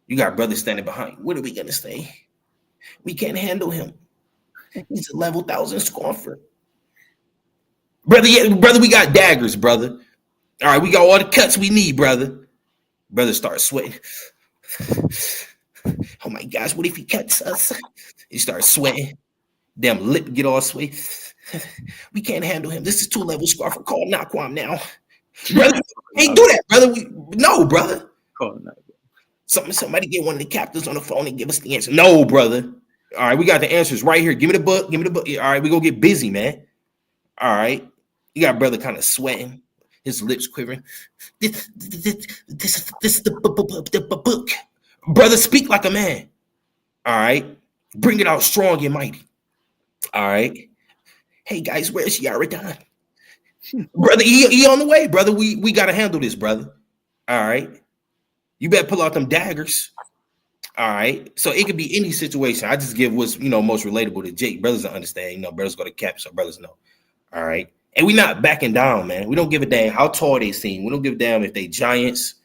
You got brothers standing behind. What are we going to say? We can't handle him. He's a level 1,000 scoffer. Brother, we got daggers, brother. All right. We got all the cuts we need, brother. Brother starts sweating. Oh, my gosh. What if he cuts us? He starts sweating. Damn lip get all sweaty. We can't handle him. This is 2-level scoffer. Call Naquam now. Brother, can't do that, brother. No, brother. Call Naquam. Somebody get one of the captains on the phone and give us the answer. No, brother. All right, we got the answers right here. Give me the book. All right, we gonna get busy, man. All right. You got brother kind of sweating, his lips quivering. This is the book. Brother, speak like a man. All right. Bring it out strong and mighty. All right. Hey guys, where's Yaradan? Brother, he on the way, brother. We gotta handle this, brother. All right. You better pull out them daggers. All right. So it could be any situation. I just give what's most relatable to Jake. Brothers don't understand. Brothers go to cap, so brothers know. All right. And we not backing down, man. We don't give a damn how tall they seem. We don't give a damn if they giants,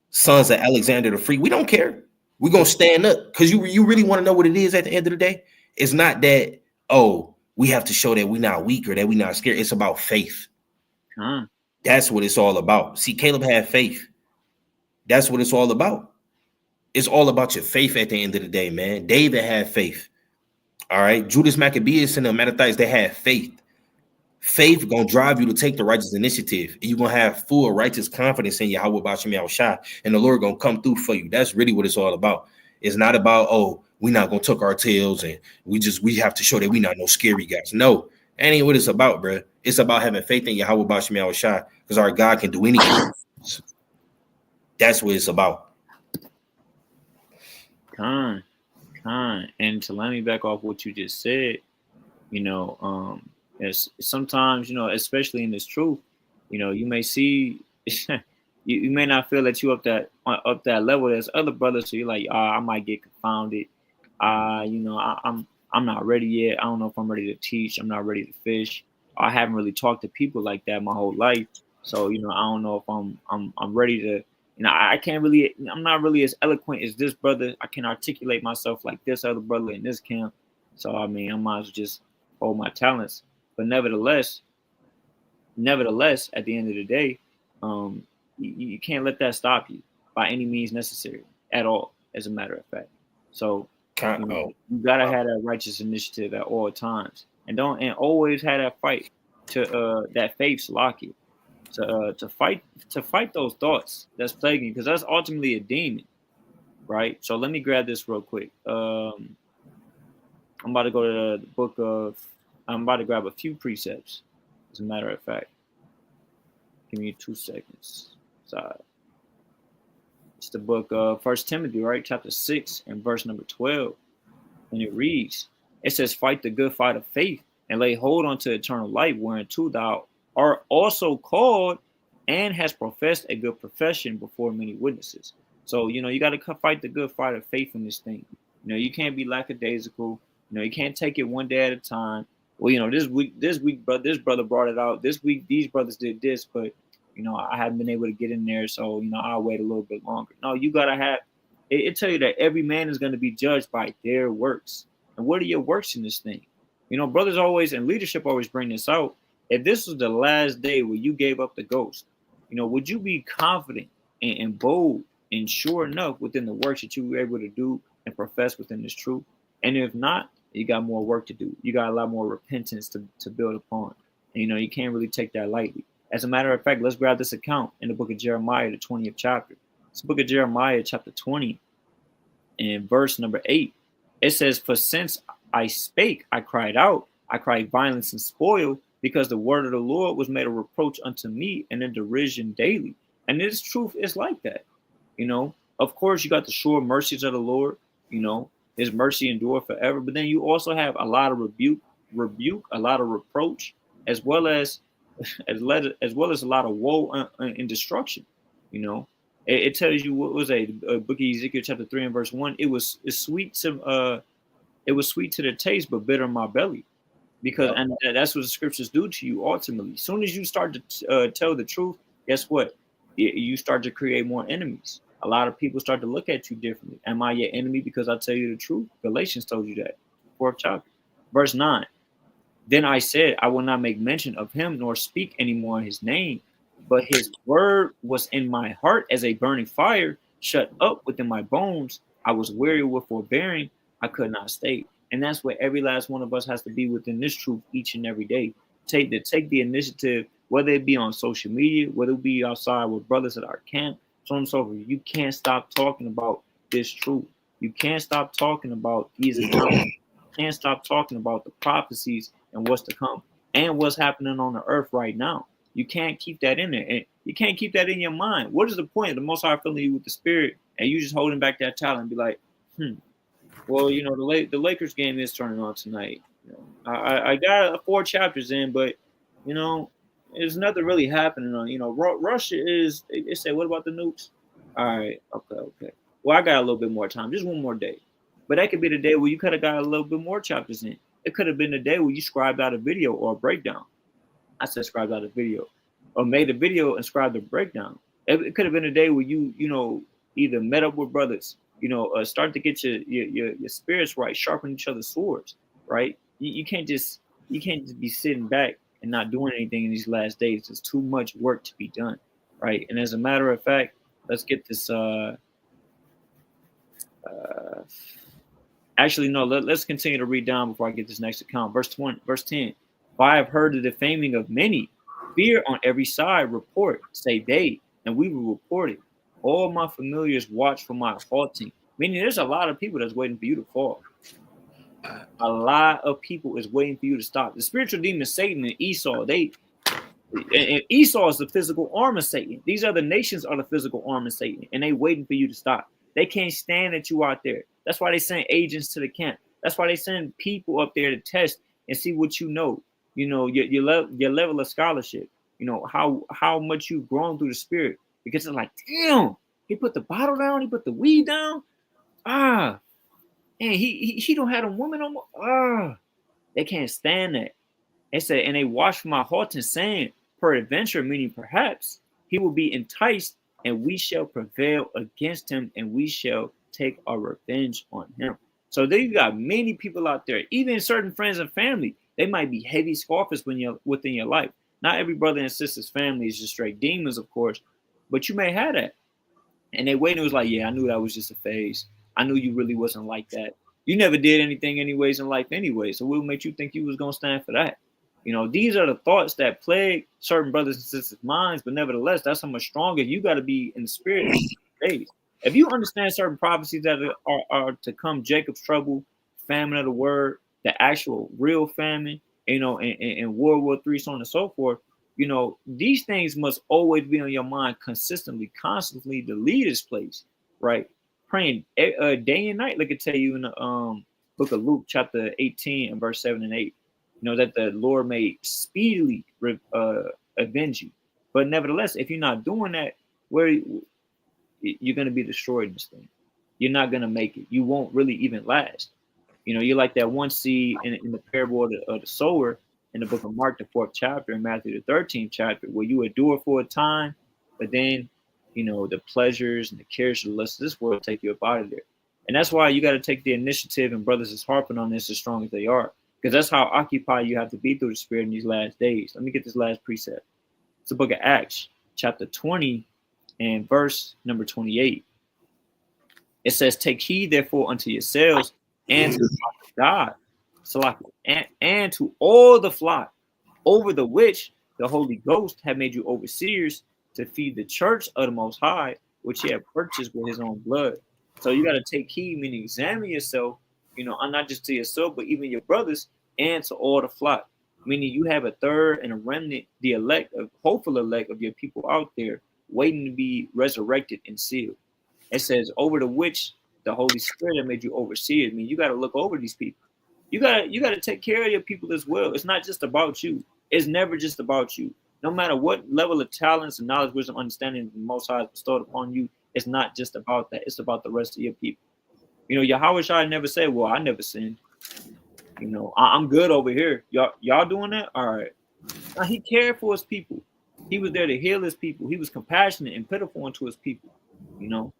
sons of Alexander the Free. We don't care. We're gonna stand up. Because you really want to know what it is at the end of the day? It's not that, oh, we have to show that we're not weak or that we're not scared. It's about faith. That's what it's all about. See, Caleb had faith. That's what it's all about. It's all about your faith at the end of the day, man. David had faith. All right. Judas Maccabeus and the Mattathites, they had faith. Faith gonna drive you to take the righteous initiative. You're gonna have full righteous confidence in Yahweh Bashim Yahushua, and the Lord gonna come through for you. That's really what it's all about. It's not about, oh, we're not gonna tuck our tails and we have to show that we're not no scary guys. No, that ain't what it's about, bro. It's about having faith in Yahweh Bashim Yahushua, because our God can do anything. That's what it's about. And to let me back off what you just said, as sometimes, especially in this truth, you may see, you may not feel that you up that level. There's other brothers, so you're like, I might get confounded. I'm not ready yet. I don't know if I'm ready to teach. I'm not ready to fish. I haven't really talked to people like that my whole life, so I don't know if I'm ready to. I can't really. I'm not really as eloquent as this brother. I can articulate myself like this other brother in this camp. So I might as well just hold my talents. But nevertheless, at the end of the day, you can't let that stop you by any means necessary at all. As a matter of fact, so you gotta have that righteous initiative at all times, and always have that fight to that faith, Salaki, to fight those thoughts that's plaguing you, because that's ultimately a demon, right? So let me grab this real quick. I'm about to go to the book of. I'm about to grab a few precepts. As a matter of fact, give me 2 seconds. Sorry. It's the book of 1 Timothy, right? Chapter 6 and verse number 12. And it reads, it says, fight the good fight of faith and lay hold unto eternal life, whereunto thou art also called and has professed a good profession before many witnesses. So, you got to fight the good fight of faith in this thing. You can't be lackadaisical. You can't take it one day at a time. Well, this week, this brother brought it out. This week, these brothers did this, but I haven't been able to get in there, so I'll wait a little bit longer. No, you gotta have. It tell you that every man is going to be judged by their works. And what are your works in this thing? Brothers always and leadership always bring this out. If this was the last day where you gave up the ghost, would you be confident and bold and sure enough within the works that you were able to do and profess within this truth? And if not, you got more work to do. You got a lot more repentance to build upon. And, you can't really take that lightly. As a matter of fact, let's grab this account in the book of Jeremiah, the 20th chapter. It's the book of Jeremiah, chapter 20, and verse number 8. It says, for since I spake, I cried out, I cried violence and spoil, because the word of the Lord was made a reproach unto me and a derision daily. And this truth is like that. Of course, you got the sure mercies of the Lord, his mercy endure forever. But then you also have a lot of rebuke, a lot of reproach, as well as a lot of woe and destruction. It tells you what was a book of Ezekiel chapter 3 and verse 1. It's sweet to the taste, but bitter in my belly, because and that's what the scriptures do to you ultimately. As soon as you start to tell the truth, guess what? You start to create more enemies. A lot of people start to look at you differently. Am I your enemy because I tell you the truth? Galatians told you that. 4th chapter, verse 9. Then I said, I will not make mention of him nor speak anymore in his name, but his word was in my heart as a burning fire, shut up within my bones. I was weary with forbearing. I could not stay. And that's where every last one of us has to be within this truth each and every day. Take the initiative, whether it be on social media, whether it be outside with brothers at our camp, so on and so forth. You can't stop talking about this truth. You can't stop talking about these accounts. You can't stop talking about the prophecies and what's to come and what's happening on the earth right now. You can't keep that in there. And you can't keep that in your mind. What is the point of the Most High filling you with the Spirit and you just holding back that talent and be like, well, the Lakers game is turning on tonight. I got 4 chapters in, but there's nothing really happening on. Russia is. They say, what about the nukes? All right, okay. Well, I got a little bit more time, just one more day. But that could be the day where you could have got a little bit more chapters in. It could have been the day where you scribed out a video or a breakdown. I said scribed out a video, or made a video and scribed a breakdown. It could have been a day where you either met up with brothers, start to get your spirits right, sharpen each other's swords, right? You can't just be sitting back and not doing anything in these last days. There's too much work to be done, right? And as a matter of fact, let's get this. Actually, no. Let's continue to read down before I get this next account. Verse 20, verse 10. For I have heard the defaming of many. Fear on every side. Report, say they, and we will report it. All my familiars watch for my halting. Meaning, there's a lot of people that's waiting for you to fall. A lot of people is waiting for you to stop. The spiritual demon Satan and Esau, and Esau is the physical arm of Satan. These other nations are the physical arm of Satan, and they waiting for you to stop. They can't stand that you out there. That's why they send agents to the camp. That's why they send people up there to test and see what you know. Your level of scholarship. How much you've grown through the spirit. Because it's like, damn, he put the bottle down, he put the weed down. And he don't have a woman on more. They can't stand that. They said, and they watch for my heart and saying, peradventure, meaning perhaps, he will be enticed, and we shall prevail against him, and we shall take our revenge on him. So there you got many people out there, even certain friends and family. They might be heavy scoffers within your life. Not every brother and sister's family is just straight demons, of course, but you may have that. And they waiting. It was like, yeah, I knew that was just a phase. I knew you really wasn't like that. You never did anything anyways in life anyway. So what made you think you was going to stand for that? These are the thoughts that plague certain brothers and sisters' minds, but nevertheless, that's how much stronger you got to be in the spirit days. If you understand certain prophecies that are to come, Jacob's trouble, famine of the word, the actual real famine, and World War III, so on and so forth, these things must always be on your mind consistently, constantly to lead this place, right? Praying day and night, like I tell you in the book of Luke, chapter 18 and verse 7 and 8. That the Lord may speedily avenge you. But nevertheless, if you're not doing that, you're going to be destroyed in this thing. You're not going to make it. You won't really even last. You're like that one seed in the parable of the sower in the book of Mark, the 4th chapter, and Matthew, the 13th chapter, where you endure for a time, but then, the pleasures and the cares of the lust of this world take you up out of there. And that's why you got to take the initiative, and brothers is harping on this as strong as they are. Because that's how occupied you have to be through the spirit in these last days. Let me get this last precept. It's the book of Acts, chapter 20 and verse number 28. It says, take heed therefore unto yourselves and to the flock of God, and to all the flock, over the which the Holy Ghost had made you overseers to feed the church of the Most High, which he had purchased with his own blood. So you got to take heed, meaning examine yourself, not just to yourself, but even your brothers and to all the flock. Meaning you have a third and a remnant, the elect, of hopeful elect of your people out there waiting to be resurrected and sealed. It says, over the which the Holy Spirit had made you overseers. I mean, you got to look over these people. You got to take care of your people as well. It's not just about you. It's never just about you. No matter what level of talents and knowledge, wisdom, understanding the Most High has bestowed upon you, it's not just about that. It's about the rest of your people. Yahweh Shai never said, well, I never sinned. I'm good over here. Y'all doing that? All right. Now, he cared for his people. He was there to heal his people. He was compassionate and pitiful unto his people, And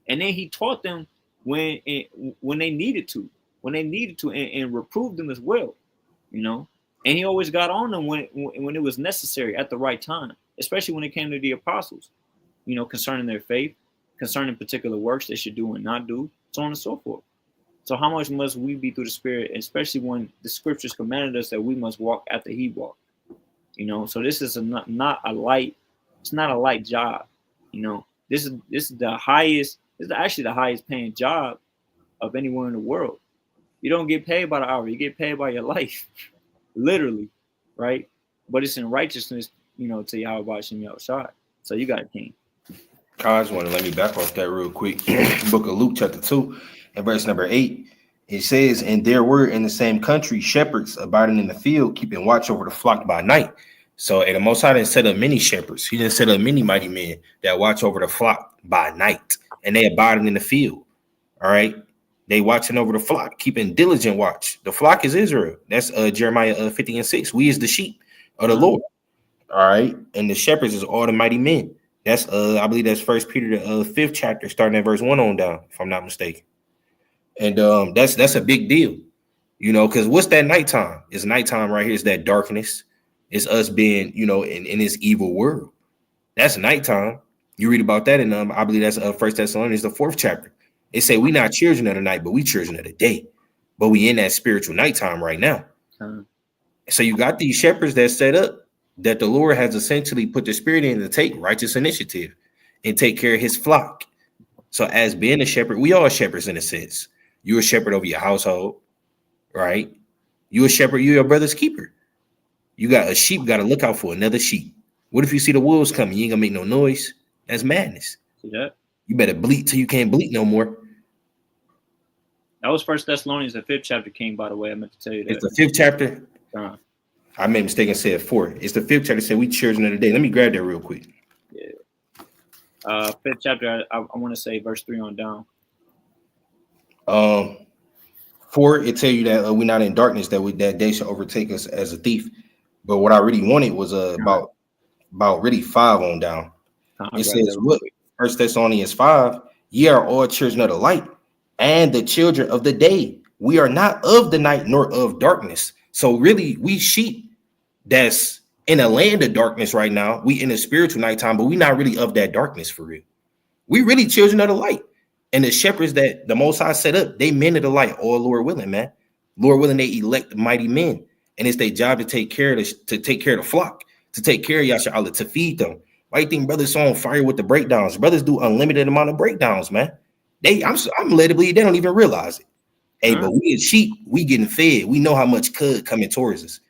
then he taught them when they needed to, and reproved them as well, And he always got on them when it was necessary at the right time, especially when it came to the apostles, concerning their faith, concerning particular works they should do and not do, so on and so forth. So how much must we be through the spirit, especially when the scriptures commanded us that we must walk after he walked, So this is not a light. It's not a light job, This is the highest. This is actually the highest paying job of anyone in the world. You don't get paid by the hour. You get paid by your life, literally, right? But it's in righteousness, to Yahweh Shem Yahushua. So you got a king. I just want to let me back off that real quick. Book of Luke, chapter 2, and verse number 8. It says, and there were in the same country shepherds abiding in the field, keeping watch over the flock by night. So, and the Most High didn't set up many shepherds. He didn't set up many mighty men that watch over the flock by night, and they abiding in the field. All right, they watching over the flock, keeping diligent watch. The flock is Israel. That's Jeremiah 50:6. We is the sheep of the Lord. All right, and the shepherds is all the mighty men. That's I believe that's First Peter the fifth chapter, starting at verse 1 on down, if I'm not mistaken. And that's a big deal, because what's that nighttime? It's nighttime right here. It's that darkness. It's us being, in this evil world. That's nighttime. You read about that in I believe that's First Thessalonians, the 4th chapter. It say we not children of the night, but we children of the day. But we in that spiritual nighttime right now. So you got these shepherds that set up that the Lord has essentially put the spirit in to take righteous initiative and take care of his flock. So as being a shepherd, we all shepherds in a sense. You're a shepherd over your household, right? You a shepherd, you're your brother's keeper. You got a sheep, got to look out for another sheep. What if you see the wolves coming? You ain't gonna make no noise. That's madness. Yeah. You better bleat till you can't bleat no more. That was First Thessalonians, the 5th chapter, King, by the way. I meant to tell you that. It's the 5th chapter. I made a mistake and said 4. It's the 5th chapter. Said we children of the day. Let me grab that real quick. Yeah. 5th chapter, I want to say verse 3 on down. 4, it tell you that we're not in darkness, that day shall overtake us as a thief. But what I really wanted was about really 5 on down. It says what? First Thessalonians 5, ye are all children of the light and the children of the day. We are not of the night nor of darkness. So really, we sheep that's in a land of darkness right now. We in a spiritual nighttime, but we not really of that darkness for real. We really children of the light. And the shepherds that the Most High set up, they men of the light, all Lord willing, man. Lord willing, they elect mighty men. And it's their job to take care of the flock, to take care of Yasha, to feed them. Why you think brothers so on fire with the breakdowns? Brothers do unlimited amount of breakdowns, man. I'm led to believe they don't even realize it. Hey, but we as sheep, we getting fed. We know how much cud coming towards us.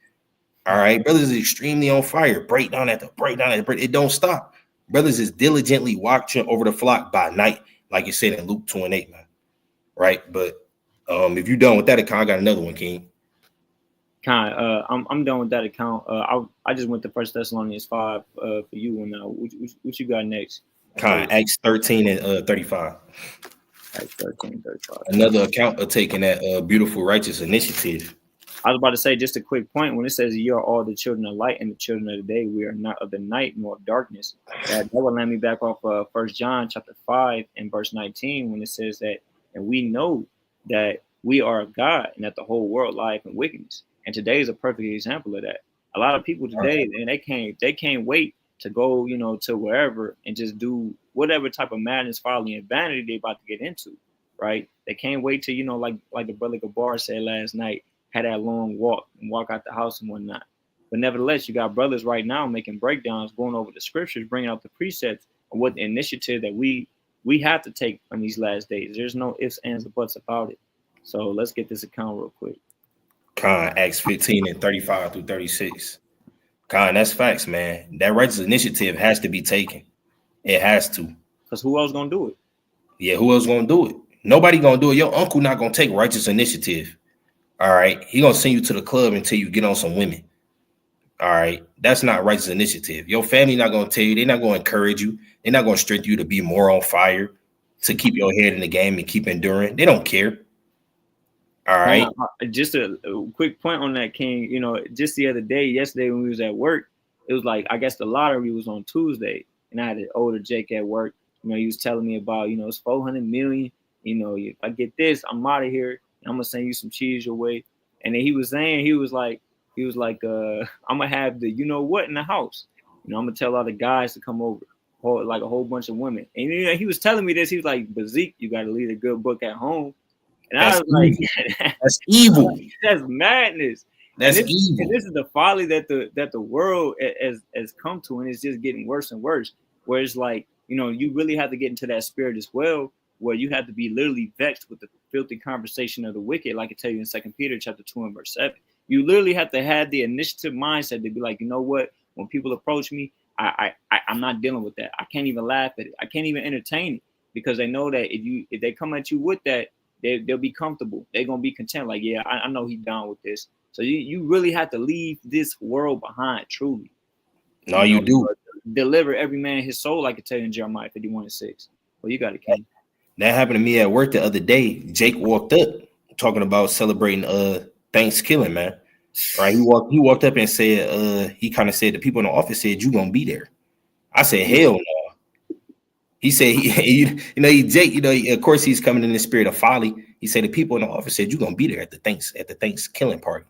All right, brothers is extremely on fire. Breakdown at the breakdown. It don't stop. Brothers is diligently watching over the flock by night, like you said in Luke 2:8, man. Right, but if you're done with that account, I got another one, King. I'm done with that account. I just went to First Thessalonians 5 for you. And what you got next? Acts 13 and 35. Acts 13, 35. Another account of taking that beautiful righteous initiative. I was about to say just a quick point. When it says you are all the children of light and the children of the day, we are not of the night nor of darkness. That will land me back off 1 John chapter 5 and verse 19 when it says that, and we know that we are of God and that the whole world lieth in wickedness. And today is a perfect example of that. A lot of people today, and they can't wait to go, to wherever and just do whatever type of madness, folly, and vanity they about to get into, right? They can't wait to, like the brother Gabar said last night, had that long walk and walk out the house and whatnot. But nevertheless, you got brothers right now making breakdowns, going over the scriptures, bringing out the precepts of what the initiative that we have to take on these last days. There's no ifs, ands, or buts about it. So let's get this account real quick. Acts 15 and 35 through 36. That's facts, man. That righteous initiative has to be taken. It has to. Because who else gonna do it? Yeah, who else gonna do it? Nobody gonna do it. Your uncle not gonna take righteous initiative. All right. He gonna send you to the club until you get on some women. All right. That's not righteous initiative. Your family not gonna tell you, they're not gonna encourage you, they're not gonna strengthen you to be more on fire, to keep your head in the game and keep enduring. They don't care. All right. Just a quick point on that, King. Just the other day, yesterday when we was at work, it was like, I guess the lottery was on Tuesday, and I had an older Jake at work. He was telling me about, it's 400 million. If I get this, I'm out of here. I'm gonna send you some cheese your way. And then he was saying, he was like, I'm gonna have the what in the house. I'm gonna tell all the guys to come over, like a whole bunch of women. And he was telling me this. He was like, but Zeke, you gotta leave a good book at home. And I was like, that's evil. That's madness. That's evil. And this is the folly that the world has come to, and it's just getting worse and worse. Where it's like, you really have to get into that spirit as well, where you have to be literally vexed with the filthy conversation of the wicked, like I tell you in 2 Peter chapter 2 and verse 7. You literally have to have the initiative mindset to be like, you know what? When people approach me, I'm not dealing with that. I can't even laugh at it. I can't even entertain it, because they know that if they come at you with that, they'll be comfortable. They're gonna be content. Like, yeah, I know he's down with this. So you really have to leave this world behind, truly. No, you do. Deliver every man his soul, like it tell you in Jeremiah 51:6. Well, you got it, King. That happened to me at work the other day. Jake walked up talking about celebrating Thanksgiving, man. Right? He walked up and said, he kind of said the people in the office said you gonna be there. I said, hell no. He said Jake, of course he's coming in the spirit of folly. He said the people in the office said you gonna be there at the Thanksgiving party.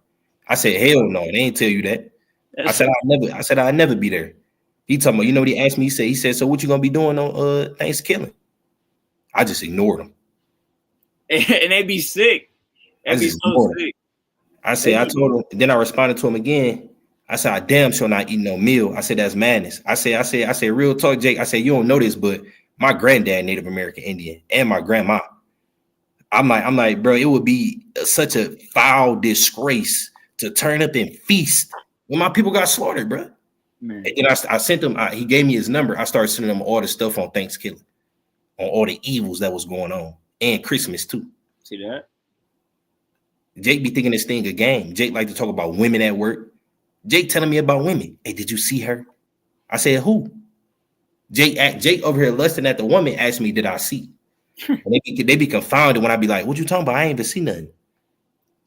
I said, hell no, they ain't tell you that. I said I'd never be there. He talking about, what he asked me? He said, so what you gonna be doing on Thanksgiving? I just ignored him. And they be sick. They be so sick. I told him, then I responded to him again. I said, I damn sure not eating no meal. I said, that's madness. I said, real talk, Jake. I said, you don't know this, but my granddad, Native American Indian, and my grandma. I'm like, bro, it would be such a foul disgrace to turn up and feast when my people got slaughtered, bro. Man. And I sent him, he gave me his number. I started sending him all the stuff on Thanksgiving, on all the evils that was going on, and Christmas too. See that? Jake be thinking this thing a game. Jake like to talk about women at work. Jake telling me about women. Hey, did you see her? I said, who? Jake over here lusting at the woman asked me, did I see? And they be confounded when I be like, what you talking about? I ain't even see nothing.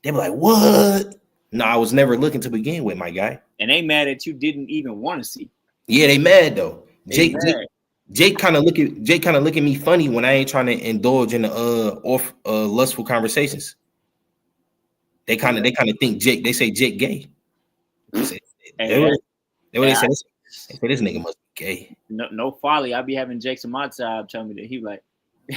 They be like, what? No, I was never looking to begin with, my guy. And they mad that you didn't even want to see. Yeah, they mad though. Jake kind of look at me funny when I ain't trying to indulge in the lustful conversations. They kind of think Jake. They say Jake gay. They say this nigga must be gay. No folly. I be having Jakes on my side telling me that he like.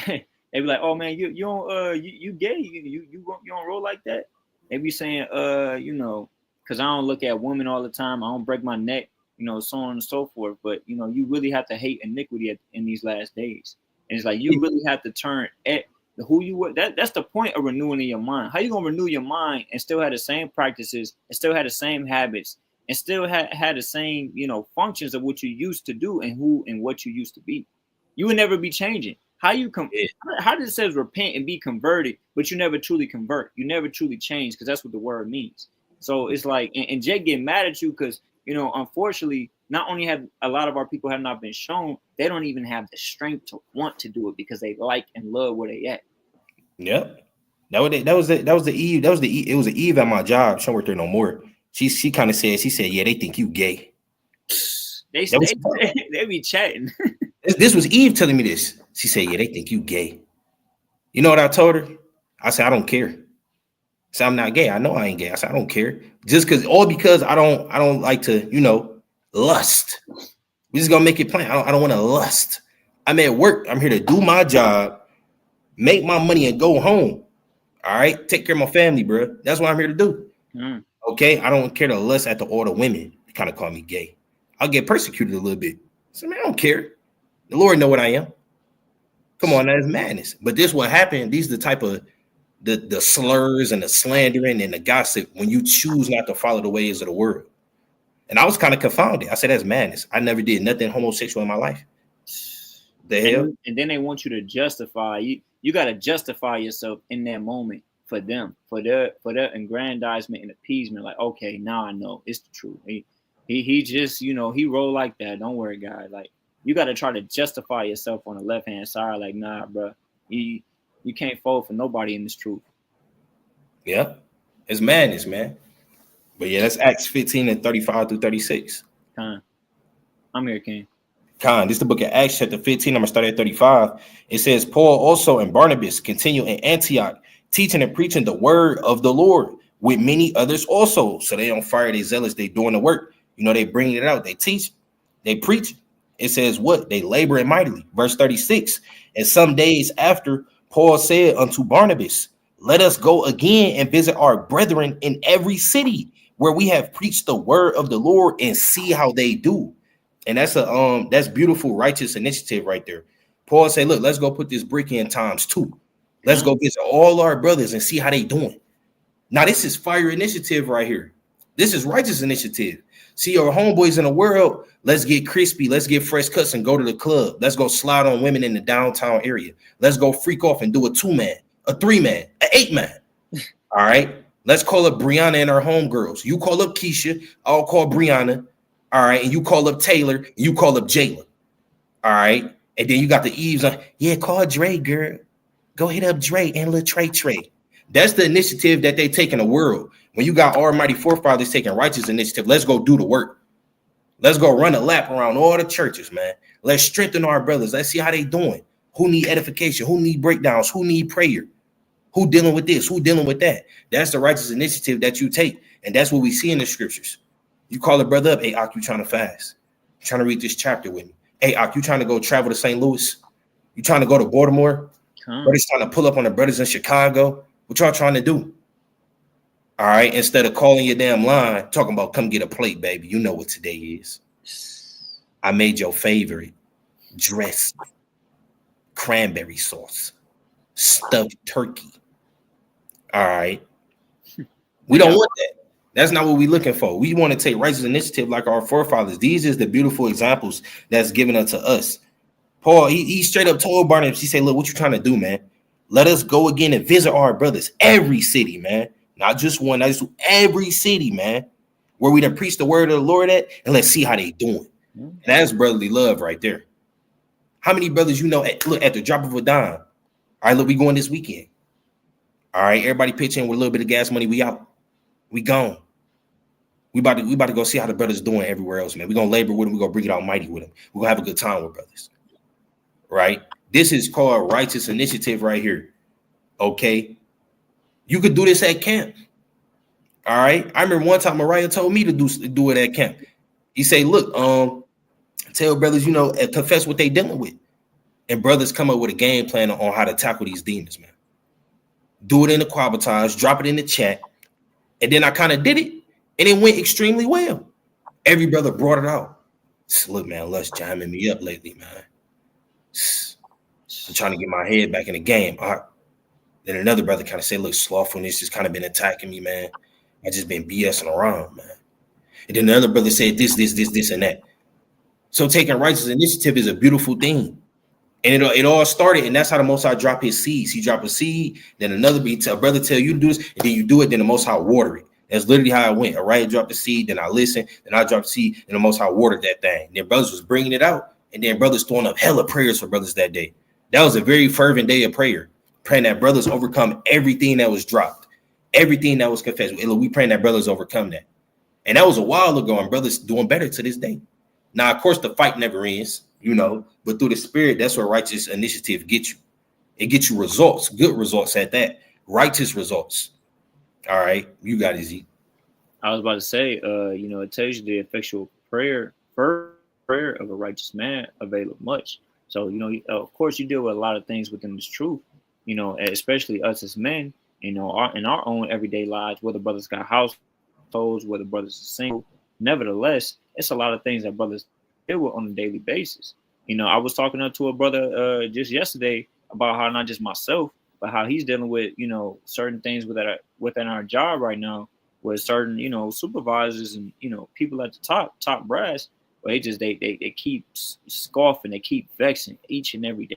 They be like, oh man, you don't you gay? You don't roll like that. They be saying because I don't look at women all the time. I don't break my neck, so on and so forth. But you really have to hate iniquity in these last days, and it's like you really have to turn at who you were. That's the point of renewing your mind. How you gonna renew your mind and still have the same practices and still have the same habits and still had the same functions of what you used to do and who and what you used to be? You would never be changing. How does it says repent and be converted, but you never truly convert? You never truly change, because that's what the word means. So it's like, and Jake getting mad at you because unfortunately, not only have a lot of our people have not been shown, they don't even have the strength to want to do it because they like and love where they at. Yep. That was the Eve. It was an Eve at my job. She don't work there no more. She kind of said, yeah, they think you gay. They be chatting. This was Eve telling me this. She said, yeah, they think you gay. You know what I told her? I said, I don't care. I said, I'm not gay. I know I ain't gay. I said, I don't care. Because I don't like to, lust. We just gonna make it plain. I don't want to lust. I'm at work. I'm here to do my job, make my money, and go home. All right, take care of my family, bro. That's what I'm here to do. Okay, I don't care to lust after all the women. They kind of call me gay. I'll get persecuted a little bit. So man, I don't care. The Lord know what I am. Come on, that is madness. But this what happened. These are the type of the slurs and the slandering and the gossip when you choose not to follow the ways of the world. And I was kind of confounded. I said, that's madness. I never did nothing homosexual in my life. The hell? And then they want you to justify. You got to justify yourself in that moment for them, for their aggrandizement and appeasement. Like, okay, now I know it's the truth. He just, he roll like that. Don't worry, guy. Like, you got to try to justify yourself on the left-hand side. Like, nah, bro. You can't fold for nobody in this truth. Yeah. It's madness, man. But yeah, that's Acts 15 and 35 through 36. I'm here, King. This is the book of Acts chapter 15. I'm going to start at 35. It says, Paul also and Barnabas continue in Antioch, teaching and preaching the word of the Lord with many others also. So they don't fire, they zealous, they doing the work. They bring it out, they teach, they preach. It says what? They labor mightily. Verse 36. And some days after, Paul said unto Barnabas, let us go again and visit our brethren in every city where we have preached the word of the Lord and see how they do. And that's beautiful, righteous initiative right there. Paul said, look, let's go put this brick in times 2. Let's go visit all our brothers and see how they doing. Now, this is fire initiative right here. This is righteous initiative. See our homeboys in the world. Let's get crispy. Let's get fresh cuts and go to the club. Let's go slide on women in the downtown area. Let's go freak off and do a 2-man, a 3-man, an 8-man. All right. Let's call up Brianna and her homegirls. You call up Keisha. I'll call Brianna. All right, and you call up Taylor, and you call up Jalen. All right, and then you got the Eves on. Yeah, call Dre, girl. Go hit up Dre and Lil Trey. That's the initiative that they take in the world. When you got Almighty Forefathers taking righteous initiative, let's go do the work. Let's go run a lap around all the churches, man. Let's strengthen our brothers. Let's see how they doing. Who need edification? Who need breakdowns? Who need prayer? Who dealing with this? Who dealing with that? That's the righteous initiative that you take. And that's what we see in the scriptures. You call a brother up. Hey, Ak, you trying to fast? You trying to read this chapter with me? Hey, Ak, you trying to go travel to St. Louis? You trying to go to Baltimore? Brothers trying to pull up on the brothers in Chicago. What y'all trying to do? All right. Instead of calling your damn line, talking about come get a plate, baby. You know what today is. I made your favorite dressed cranberry sauce, stuffed turkey. All right. We don't want that. That's not what we're looking for. We want to take righteous initiative like our forefathers. These is the beautiful examples that's given unto us. Paul, he straight up told Barnabas, he said, look, what you trying to do, man? Let us go again and visit our brothers. Every city, man. Not just one, not just every city, man. Where we done preach the word of the Lord at, and let's see how they doing. And that's brotherly love right there. How many brothers you know at the drop of a dime? All right, look, we going this weekend. All right, everybody pitch in with a little bit of gas money. We out. We gone. We about to go see how the brothers doing everywhere else, man. We're gonna labor with them. We're gonna bring it out mighty with them. We're gonna have a good time with brothers. Right? This is called righteous initiative right here. Okay. You could do this at camp. All right. I remember one time Mariah told me to do it at camp. He said, look, tell brothers, confess what they dealing with. And brothers come up with a game plan on how to tackle these demons, man. Do it in the quabatage, drop it in the chat. And then I kind of did it, and it went extremely well. Every brother brought it out. Look, man, Lush jamming me up lately, man. I'm trying to get my head back in the game. Then another brother kind of said, look, slothfulness has kind of been attacking me, man. I just been BSing around, man. And then another brother said this, and that. So taking righteous initiative is a beautiful thing. And it all started, and that's how the Most High drop his seeds. He drop a seed, then another brother tell you to do this, and then you do it, then the Most High water it. That's literally how it went. All right, drop the seed, then I listen, then I drop the seed, and the Most High watered that thing. And then brothers was bringing it out, and then brothers throwing up hella prayers for brothers that day. That was a very fervent day of prayer, praying that brothers overcome everything that was dropped, everything that was confessed. We praying that brothers overcome that. And that was a while ago, and brothers doing better to this day. Now, of course, the fight never ends, but through the spirit, that's where righteous initiative gets you. It gets you results, good results at that, righteous results. All right, you got it, Zeke. I was about to say, it tells you the effectual prayer of a righteous man availeth much. So, of course, you deal with a lot of things within this truth, especially us as men, in our own everyday lives, whether brothers got households, whether brothers are single. Nevertheless, it's a lot of things that brothers deal with on a daily basis. I was talking to a brother just yesterday about how not just myself, but how he's dealing with, certain things within our job right now, with certain, supervisors and, people at the top brass, where they keep scoffing, they keep vexing each and every day.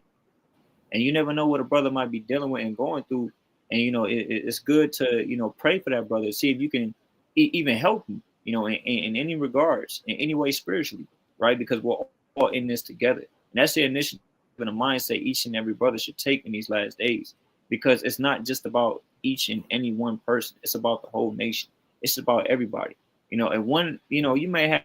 And you never know what a brother might be dealing with and going through. And, it's good to, pray for that brother, see if you can even help him, in any regards, in any way spiritually, right? Because we're all in this together. And that's the initiative and the mindset each and every brother should take in these last days, because it's not just about each and any one person. It's about the whole nation. It's about everybody, and one, you may have,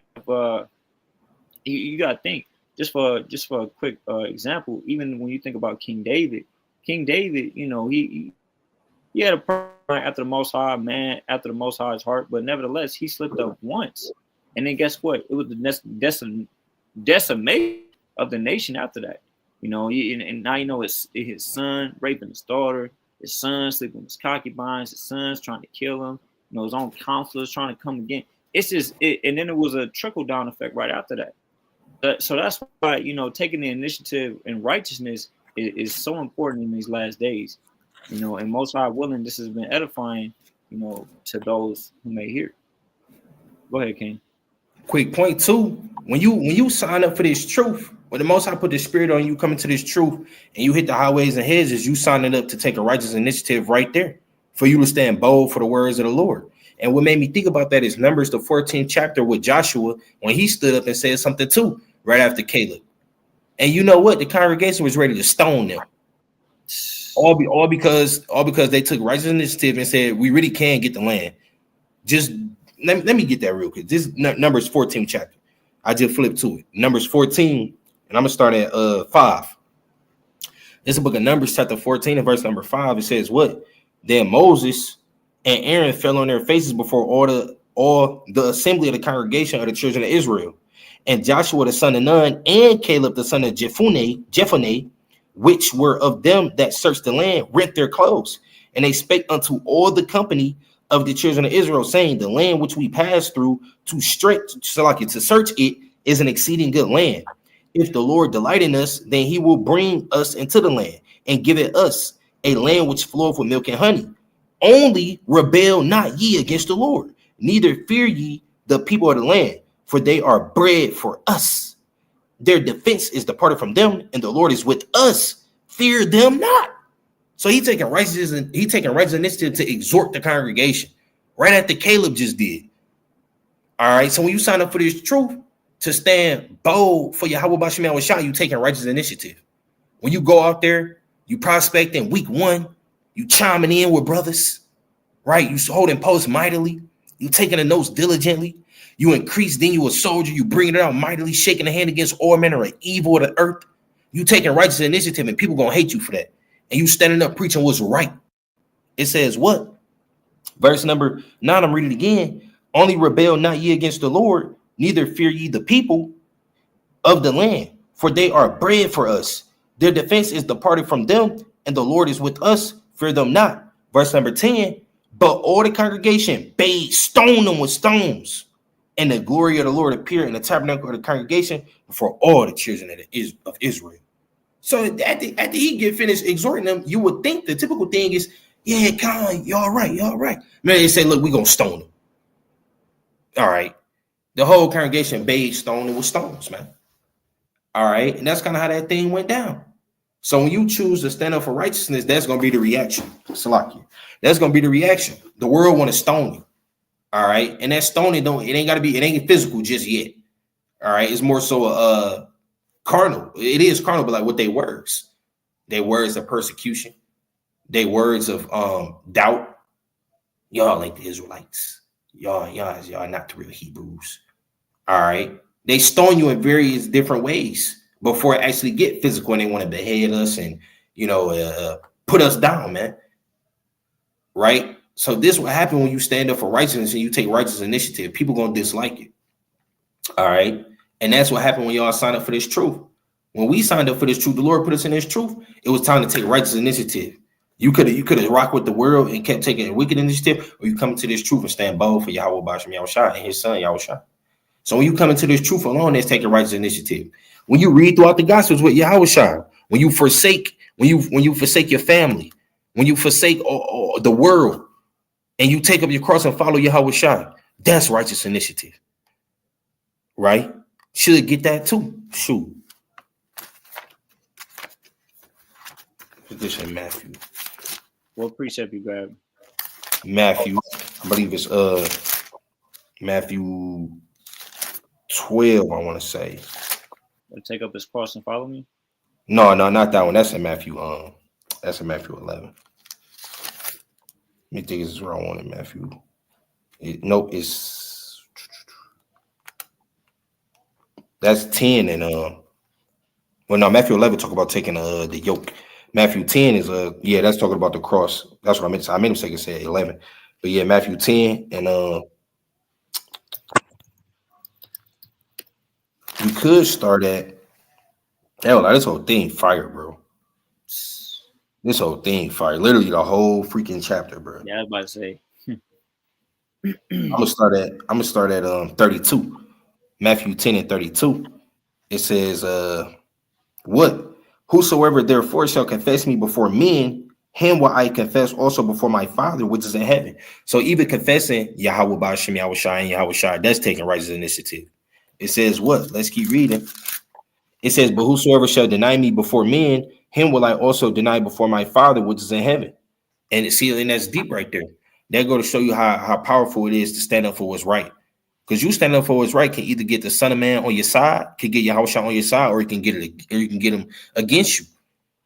you got to think just for a quick example, even when you think about King David, he had a prayer after the Most High, man, after the Most High's heart, but nevertheless, he slipped up once. And then guess what? It was the decimation of the nation after that. And now it's his son raping his daughter, his son sleeping with his concubines, his son's trying to kill him, his own counselors trying to come again. It's just and then it was a trickle-down effect right after that. So that's why, taking the initiative in righteousness is so important in these last days. And Most High willing, this has been edifying, to those who may hear. Go ahead, King. Quick point too. When you sign up for this truth, when the Most High put the spirit on you, coming to this truth, and you hit the highways and hedges, you signing up to take a righteous initiative right there for you to stand bold for the words of the Lord. And what made me think about that is Numbers, the 14th chapter with Joshua, when he stood up and said something too, right after Caleb. And you know what? The congregation was ready to stone them. All because they took righteous initiative and said, we really can get the land. Just let me get that real quick. This is Numbers 14 chapter. I just flipped to it. Numbers 14, and I'm gonna start at 5. This is the book of Numbers, chapter 14, and verse number 5. It says, what? Then Moses and Aaron fell on their faces before all the assembly of the congregation of the children of Israel. And Joshua the son of Nun and Caleb the son of Jephunneh, which were of them that searched the land, rent their clothes. And they spake unto all the company of the children of Israel, saying, the land which we passed through to search it is an exceeding good land. If the Lord delight in us, then he will bring us into the land and give it us, a land which floweth with milk and honey. Only rebel not ye against the Lord, neither fear ye the people of the land, for they are bread for us. Their defense is departed from them, and the Lord is with us. Fear them not. So he taking righteous initiative to exhort the congregation, right after Caleb just did. All right. So when you sign up for this truth, to stand bold for Yahweh Bashim Yahushua, you taking righteous initiative. When you go out there, you prospecting week 1, you chiming in with brothers, right? You holding posts mightily, you taking the notes diligently, you increase, then you a soldier, you bringing it out mightily, shaking the hand against all manner of evil of the earth. You taking righteous initiative, and people gonna hate you for that. And you standing up preaching what's right. It says what? Verse number 9, I'm reading it again. Only rebel not ye against the Lord, neither fear ye the people of the land, for they are bread for us. Their defense is departed from them, and the Lord is with us. Fear them not. Verse number 10, but all the congregation bade stone them with stones, and the glory of the Lord appeared in the tabernacle of the congregation before all the children of Israel. So after he get finished exhorting them, you would think the typical thing is, yeah, Con, y'all right. Man, they say, look, we're going to stone them. All right. The whole congregation bade stone with stones, man. All right. And that's kind of how that thing went down. So when you choose to stand up for righteousness, that's going to be the reaction. Salakia. That's going to be the reaction. The world want to stone you. All right. And that stoning it ain't physical just yet. All right. It's more so carnal. It is carnal, but like what they words. They words of persecution. They words of doubt. Y'all like the Israelites. Y'all not the real Hebrews. All right. They stone you in various different ways before it actually get physical, and they want to behead us and, put us down, man. Right. So this will happen when you stand up for righteousness and you take righteous initiative. People going to dislike it. All right. And that's what happened when y'all signed up for this truth. When we signed up for this truth, the Lord put us in this truth. It was time to take righteous initiative. You could have rocked with the world and kept taking a wicked initiative, or you come into this truth and stand bold for Yahweh Bashim Yahushua and his son Yahushua. So when you come into this truth alone, that's taking righteous initiative. When you read throughout the Gospels with Yahushua, when you forsake your family, when you forsake the world, and you take up your cross and follow Yahushua, that's righteous initiative, right? Should get that too. Shoot. Put this in Matthew. What precept you grab? Matthew, I believe it's Matthew 12, I want to say. Take up his cross and follow me? No, not that one. That's in Matthew. That's in Matthew 11. Let me think this is the wrong one in Matthew. That's 10 and Matthew 11 talk about taking the yoke. Matthew 10 is that's talking about the cross. That's what I meant. I made a mistake and said 11. But yeah, Matthew 10 and you could start at this whole thing fire, bro. This whole thing fire. Literally the whole freaking chapter, bro. Yeah, I was about to say. I'm gonna start at 32. Matthew 10 and 32. It says, what? Whosoever therefore shall confess me before men, him will I confess also before my Father which is in heaven. So even confessing Yahweh Bashim Yahushua and Yahushua, that's taking righteous initiative. It says what? Let's keep reading. It says, but whosoever shall deny me before men, him will I also deny before my Father which is in heaven. And that's deep right there. That go to show you how powerful it is to stand up for what's right. Because you stand up for what's right can either get the son of man on your side, can get your house shot on your side, or you can get him against you.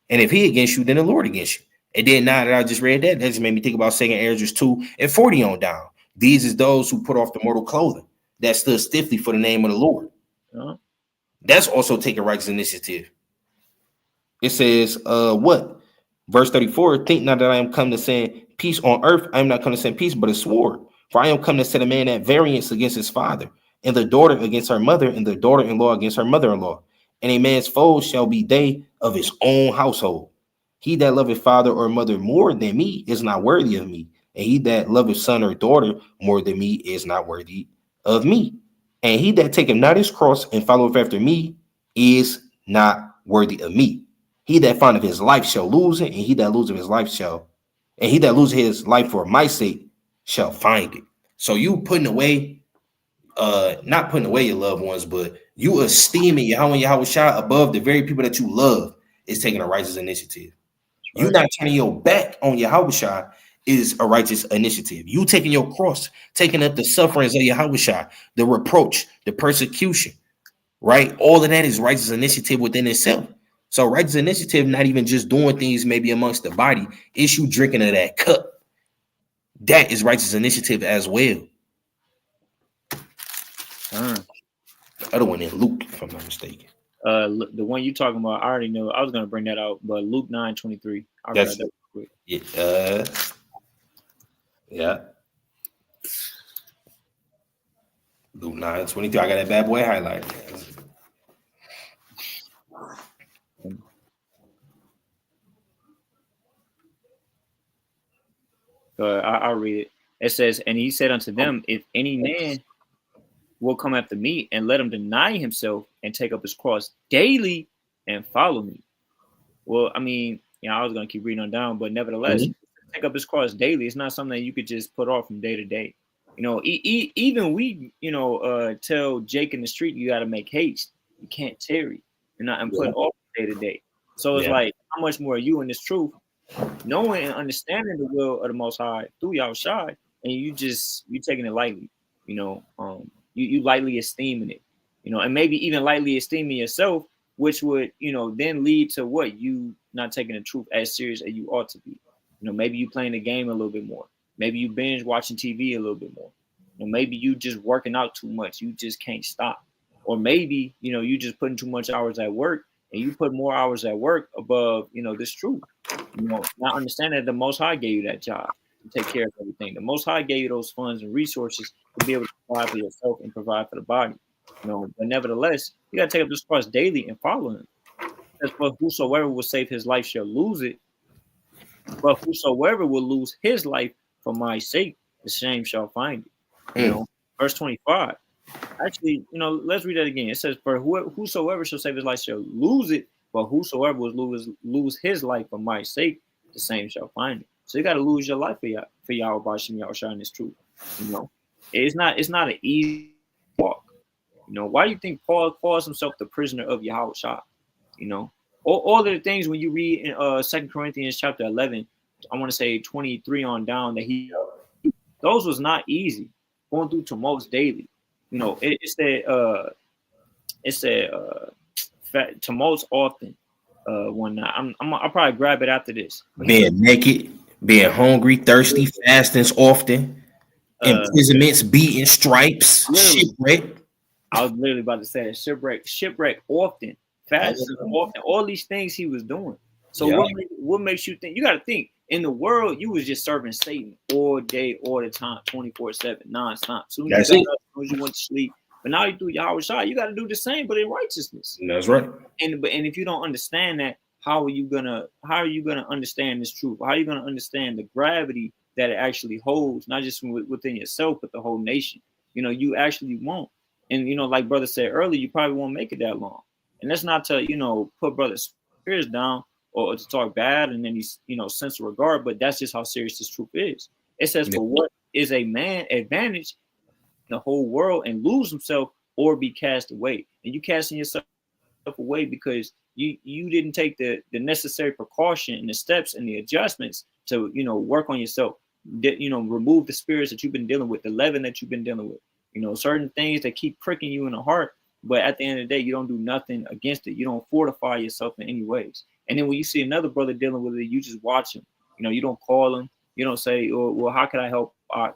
And if he against you, then the Lord against you. And then now that I just read that, that just made me think about 2 Ezra 2:40 on down. These is those who put off the mortal clothing that stood stiffly for the name of the Lord. Uh-huh. That's also taking righteous initiative. It says, what? Verse 34, think not that I am come to send peace on earth. I am not come to send peace, but a sword. For I am come to set a man at variance against his father, and the daughter against her mother, and the daughter-in-law against her mother-in-law. And a man's foes shall be they of his own household. He that loveth father or mother more than me is not worthy of me. And he that loveth son or daughter more than me is not worthy of me. And he that taketh not his cross and followeth after me is not worthy of me. He that findeth his life shall lose it, and he that loseth his life shall, and he that loseth his life for my sake shall find it. So you putting away, not putting away your loved ones, but you esteeming Yahweh and Yahweh Shah above the very people that you love is taking a righteous initiative. You not turning your back on Yahweh Shah is a righteous initiative. You taking your cross, taking up the sufferings of Yahweh Shah, the reproach, the persecution, right? All of that is righteous initiative within itself. So righteous initiative, not even just doing things maybe amongst the body, it's you drinking of that cup. That is righteous initiative as well. The other one in Luke, if I'm not mistaken. The one you talking about, I already know. I was gonna bring that out, but Luke 9:23. I'll grab that quick. Yeah. Yeah. Luke 9:23. I got that bad boy highlighted. I'll read it. It says, and he said unto them, if any man will come after me, and let him deny himself and take up his cross daily and follow me. Well, I mean, I was gonna keep reading on down, but nevertheless, take up his cross daily. It's not something that you could just put off from day to day. Even we, tell Jake in the street, you got to make haste. You can't tarry. And put off day to day. So it's like, how much more are you in this truth, knowing and understanding the will of the Most High through Yahushua, and you taking it lightly, you lightly esteeming it, and maybe even lightly esteeming yourself, which would, then lead to what, you not taking the truth as serious as you ought to be. Maybe you playing the game a little bit more. Maybe you binge watching TV a little bit more. Maybe you just working out too much. You just can't stop. Or maybe, you just putting too much hours at work, and you put more hours at work above, this truth. Not understanding that the Most High gave you that job to take care of everything. The Most High gave you those funds and resources to be able to provide for yourself and provide for the body. But nevertheless, you got to take up this cross daily and follow him. Because for whosoever will save his life shall lose it. But whosoever will lose his life for my sake, the same shall find it. Verse 25. Actually, let's read that again. It says, for whosoever shall save his life shall lose it, but whosoever will lose his life for my sake, the same shall find it. So you got to lose your life for Yahweh Bashim Yahushua in this truth. It's not an easy walk. Why do you think Paul calls himself the prisoner of Yahushua? All of the things when you read in 2 Corinthians chapter 11, I want to say 23 on down, that those was not easy, going through tumults daily. It said tumults often. One night, I'll probably grab it after this. Being naked, being hungry, thirsty, fastings often, imprisonments, beating, stripes, shipwreck. I was literally about to say that. Shipwreck often, fasting often. All these things he was doing. So what makes you think? You got to think, in the world, you was just serving Satan all day, all the time, 24/7, nonstop. Soon as you got up, soon as you went to sleep. But now you do Yahweh Shai, you got to do the same, but in righteousness. That's right. And if you don't understand that, how are you gonna understand this truth? How are you gonna understand the gravity that it actually holds, not just within yourself, but the whole nation? You actually won't. And like brother said earlier, you probably won't make it that long. And that's not to put brother's spirits down or to talk bad and then he's sense of regard, but that's just how serious this truth is. It says, for what is a man advantage in the whole world and lose himself or be cast away? And you casting yourself away because you didn't take the necessary precaution and the steps and the adjustments to work on yourself. remove the spirits that you've been dealing with, the leaven that you've been dealing with. Certain things that keep pricking you in the heart, but at the end of the day, you don't do nothing against it. You don't fortify yourself in any ways. And then when you see another brother dealing with it, you just watch him. You don't call him. You don't say, well, how can I help? Do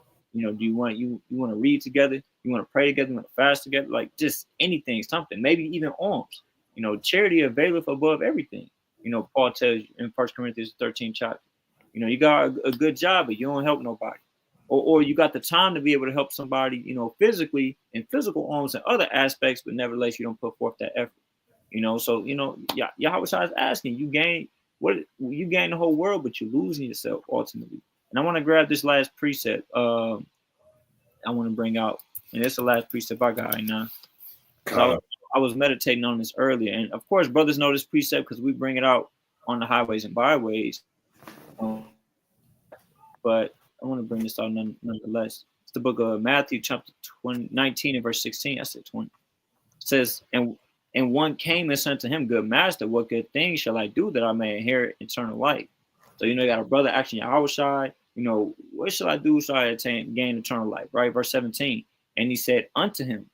you want to read together? You want to pray together? You want to fast together? Like just anything, something, maybe even alms. Charity availeth above everything. Paul tells you in 1 Corinthians 13 chapter. You got a good job, but you don't help nobody. Or you got the time to be able to help somebody, physically in physical alms and other aspects, but nevertheless, you don't put forth that effort. So Yahweh is asking, you gain the whole world, but you're losing yourself ultimately. And I want to grab this last precept. I want to bring out, and it's the last precept I got right now. I was meditating on this earlier, and of course, brothers know this precept because we bring it out on the highways and byways. But I want to bring this out nonetheless. It's the book of Matthew, chapter 19 and verse 16. I said 20. It says, and one came and said to him, good master, what good thing shall I do that I may inherit eternal life? So, you got a brother asking Yahushua, what shall I do so I gain eternal life? Right? Verse 17. And he said unto him,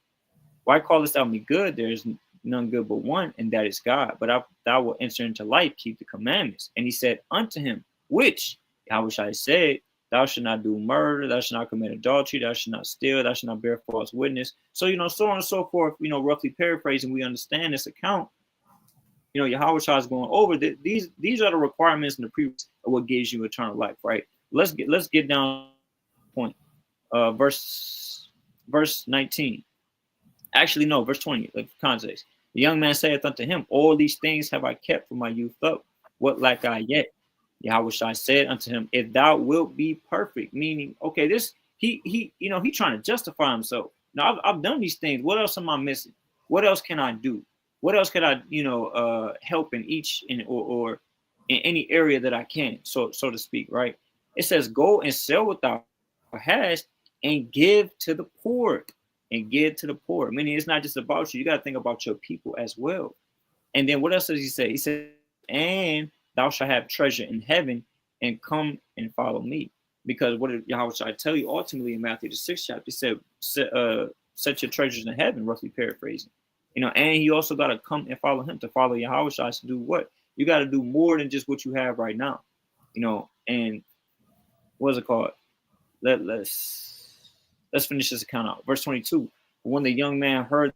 why callest thou me good? There is none good but one, and that is God. But thou wilt enter into life, keep the commandments. And he said unto him, which? Yahushua said, thou shalt not do murder, thou shalt not commit adultery, thou shalt not steal, thou shalt not bear false witness. So, so on and so forth, roughly paraphrasing, we understand this account. Yahushua is going over these are the requirements and the prerequisites of what gives you eternal life, right? Let's get down to the point. Verse 19. Actually, no, verse 20, like context. The young man saith unto him, all these things have I kept from my youth up. What lack I yet? Yahushua said unto him, if thou wilt be perfect, meaning, okay, he trying to justify himself. Now I've done these things. What else am I missing? What else can I do? What else could I, help in each or in any area that I can, so to speak, right? It says, go and sell what thou hast and give to the poor. And give to the poor. Meaning it's not just about you. You got to think about your people as well. And then what else does he say? He said, and thou shalt have treasure in heaven and come and follow me. Because what did Yahweh tell you ultimately in Matthew the 6th chapter? He said, set your treasures in heaven, roughly paraphrasing. And you also got to come and follow him. To follow Yahweh to do what? You got to do more than just what you have right now. And what's it called? Let's finish this account out. Verse 22. When the young man heard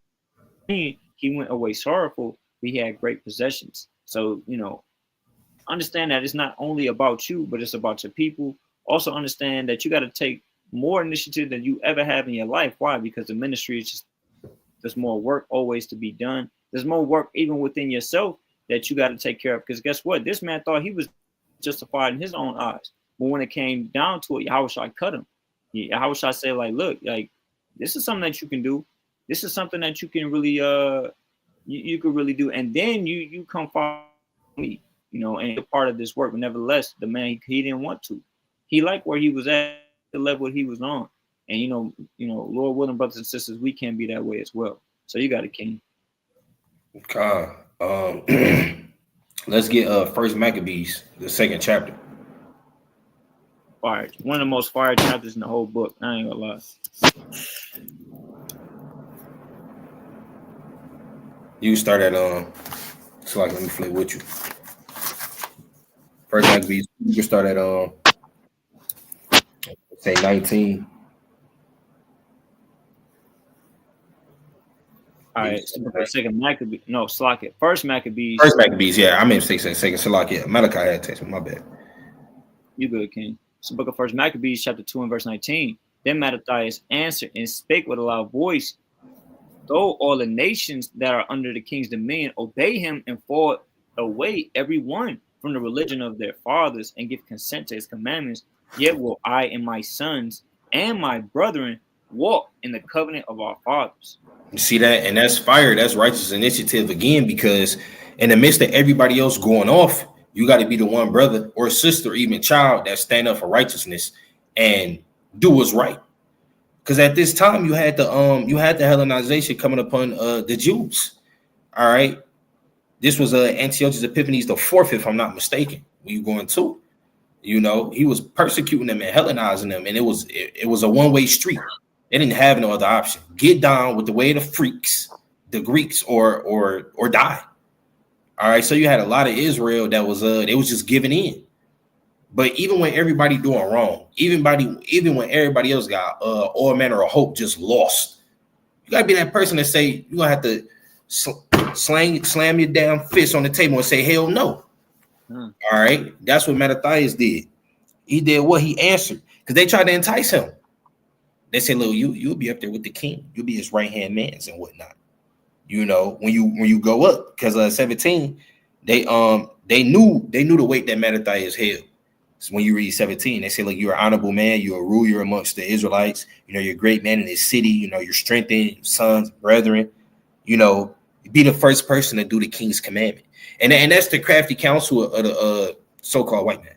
me, he went away sorrowful, but he had great possessions. So, understand that it's not only about you, but it's about your people. Also understand that you got to take more initiative than you ever have in your life. Why? Because the ministry is there's more work always to be done. There's more work even within yourself that you got to take care of. Because guess what? This man thought he was justified in his own eyes. But when it came down to it, Yahushua cut him. Yahushua said, like, look, like, this is something that you can do. This is something that you can really, you could really do. And then you come follow me, and you're part of this work. But nevertheless, the man, he didn't want to. He liked where he was at, the level he was on. And, Lord willing, brothers and sisters, we can be that way as well. So you got it, King. God, let's get First Maccabees, the 2nd chapter. Fire. One of the most fire chapters in the whole book. I ain't gonna lie. You start at so like let me flip with you. First Maccabees, you can start at say 19. All right, so second Maccabees. No, Slack it. First Maccabees. First Maccabees, yeah. I mean 6 seconds. Slack it. Malachi had text me, my bad. You good, King. So book of First Maccabees, chapter 2 and verse 19. Then Mattathias answered and spake with a loud voice, though all the nations that are under the king's dominion obey him and fall away every one from the religion of their fathers and give consent to his commandments, yet will I and my sons and my brethren walk in the covenant of our fathers. You see that? And that's fire. That's righteous initiative again, because in the midst of everybody else going off, you got to be the one brother or sister or even child that stand up for righteousness and do what's right. Because at this time you had the Hellenization coming upon the Jews. All right. This was Antiochus Epiphanes the 4th, if I'm not mistaken. When you going to? You know, he was persecuting them and Hellenizing them, and it was a one-way street. They didn't have no other option. Get down with the way of the freaks, the Greeks, or die. All right. So you had a lot of Israel that was they was just giving in. But even when everybody doing wrong, even when everybody else got all manner of hope just lost, you gotta be that person that say you gonna have to slam your damn fist on the table and say hell no. All right, that's what Mattathias did. He did what he answered because they tried to entice him. They said, "Look, you'll be up there with the king. You'll be his right hand man and whatnot." You know, when you go up, because 17, they knew the weight that Mattathias held. So when you read 17, they say, "Look, you're an honorable man. You're a ruler amongst the Israelites. You know, you're a great man in this city. You know, you're strengthened, sons, brethren. You know, be the first person to do the king's commandment." And that's the crafty counsel of the so-called white man.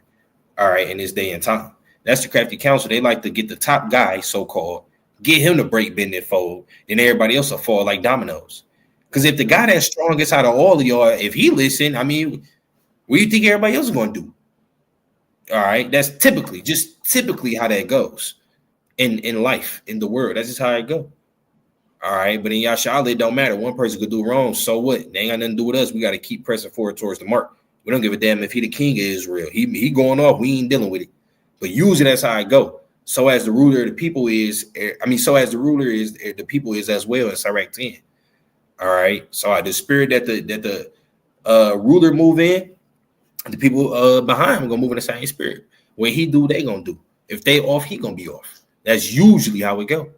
All right, in this day and time, that's the crafty counsel. They like to get the top guy, so-called, get him to break, bend, and fold. Then everybody else will fall like dominoes. Because if the guy that's strongest out of all of y'all, if he listen, I mean, what do you think everybody else is going to do? All right, that's typically how that goes in life, in the world. That's just how it goes. All right, but in Yasha'Allah, it don't matter. One person could do wrong, so what? They ain't got nothing to do with us. We got to keep pressing forward towards the mark. We don't give a damn if he the king of Israel. He going off. We ain't dealing with it. But usually that's how I go. So as the ruler of the people is, so as the ruler is, the people is as well in Sirach 10. All right. So the spirit that the ruler move in, the people behind him gonna move in the same spirit. When he do, they gonna do. If they off, he gonna be off. That's usually how it go.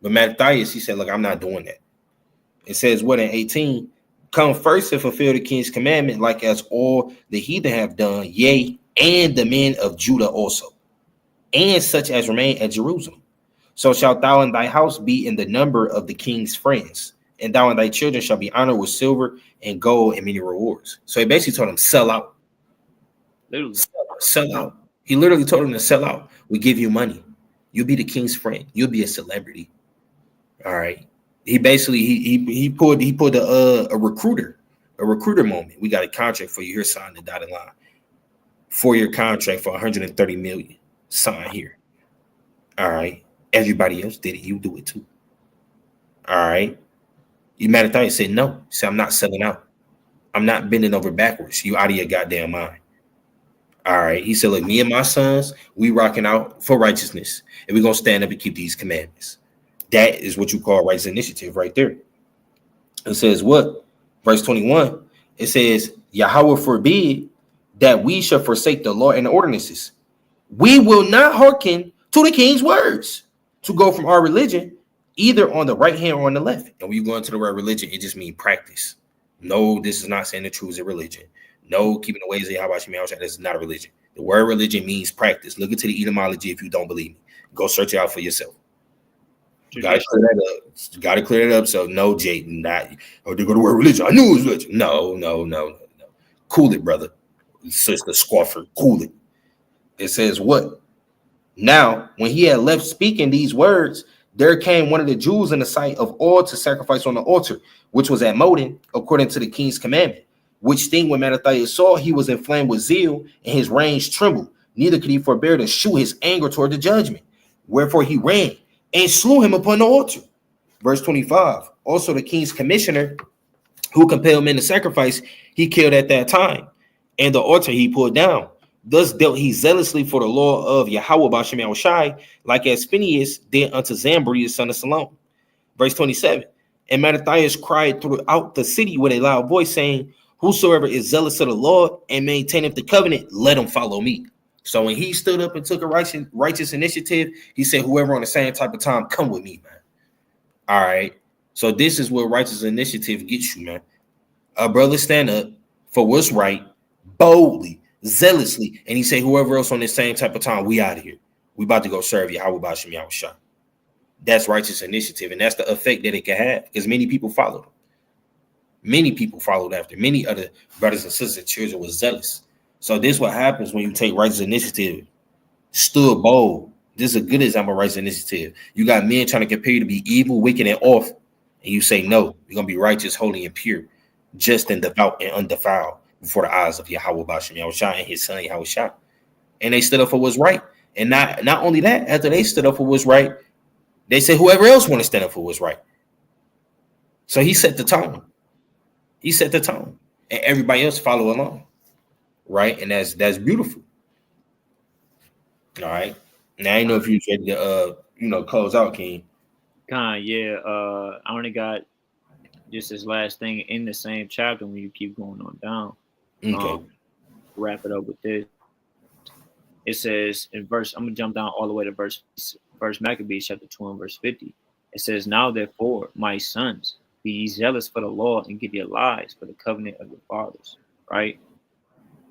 But Mattathias, he said, "Look, I'm not doing that." It says what in 18? Come first and fulfill the king's commandment, like as all the heathen have done, yea, and the men of Judah also, and such as remain at Jerusalem. So shalt thou and thy house be in the number of the king's friends, and thou and thy children shall be honored with silver and gold and many rewards. So he basically told him, sell out. Literally. Sell out. He literally told him to sell out. We give you money. You'll be the king's friend. You'll be a celebrity. All right. He basically he pulled a recruiter moment. We got a contract for you here, sign the dotted line. 4-year contract for 130 million. Sign here. All right. Everybody else did it. You do it too. All right. You Mattathias said no. He said, I'm not selling out. I'm not bending over backwards. You out of your goddamn mind. All right. He said, look, me and my sons, we rocking out for righteousness. And we're going to stand up and keep these commandments. That is what you call righteous initiative right there. It says what? Verse 21. It says, Yahweh forbid that we shall forsake the law and the ordinances. We will not hearken to the king's words to go from our religion, either on the right hand or on the left. And when you go into the right religion, it just means practice. No, this is not saying the truth is a religion. No, keeping the ways of Yahweh, this is not a religion. The word religion means practice. Look into the etymology if you don't believe me. Go search it out for yourself. Got to clear that up. So no, Jay, not they go to word religion. I knew it was religion. No. Cool it, brother. Sister Scoffer, cool it. It says what? Now, when he had left speaking these words, there came one of the Jews in the sight of all to sacrifice on the altar, which was at Modin, according to the king's commandment. Which thing when Mattathias saw, he was inflamed with zeal, and his reins trembled. Neither could he forbear to shew his anger toward the judgment. Wherefore he ran and slew him upon the altar. Verse 25. Also the king's commissioner, who compelled men to sacrifice, he killed at that time, and the altar he pulled down. Thus dealt he zealously for the law of Yahweh Bashem Yahushai, like as Phinehas did unto Zambri, the son of Salom. Verse 27. And Mattathias cried throughout the city with a loud voice, saying, whosoever is zealous of the law and maintaineth the covenant, let him follow me. So when he stood up and took a righteous initiative, he said, whoever on the same type of time, come with me, man. All right. So this is what righteous initiative gets you, man. A brother stand up for what's right, boldly, zealously, and he say, whoever else on the same type of time, we out of here. We about to go serve Yahweh Bashem Yahushua. That's righteous initiative, and that's the effect that it can have, because many people followed him. Many people followed after. Many other brothers and sisters and children were zealous. So this is what happens when you take righteous initiative. Stood bold. This is a good example of righteous initiative. You got men trying to compare you to be evil, wicked, and off, and you say, no, you're going to be righteous, holy, and pure, just and devout and undefiled before the eyes of Yahweh Bashem Yahushua and his son Yahushua. and they stood up for what's right. And not only that, after they stood up for what's right, they said whoever else want to stand up for what's right. So he set the tone. He set the tone, and everybody else follow along, right? And that's beautiful. All right. Now I know if you ready to close out, King. Yeah. I only got just this last thing in the same chapter when you keep going on down. Okay. Um, Wrap it up with this. It says in verse, I'm gonna jump down all the way to verse Maccabees chapter 2 and verse 50. It says, "Now therefore, my sons, be ye zealous for the law and give your lives for the covenant of your fathers." Right?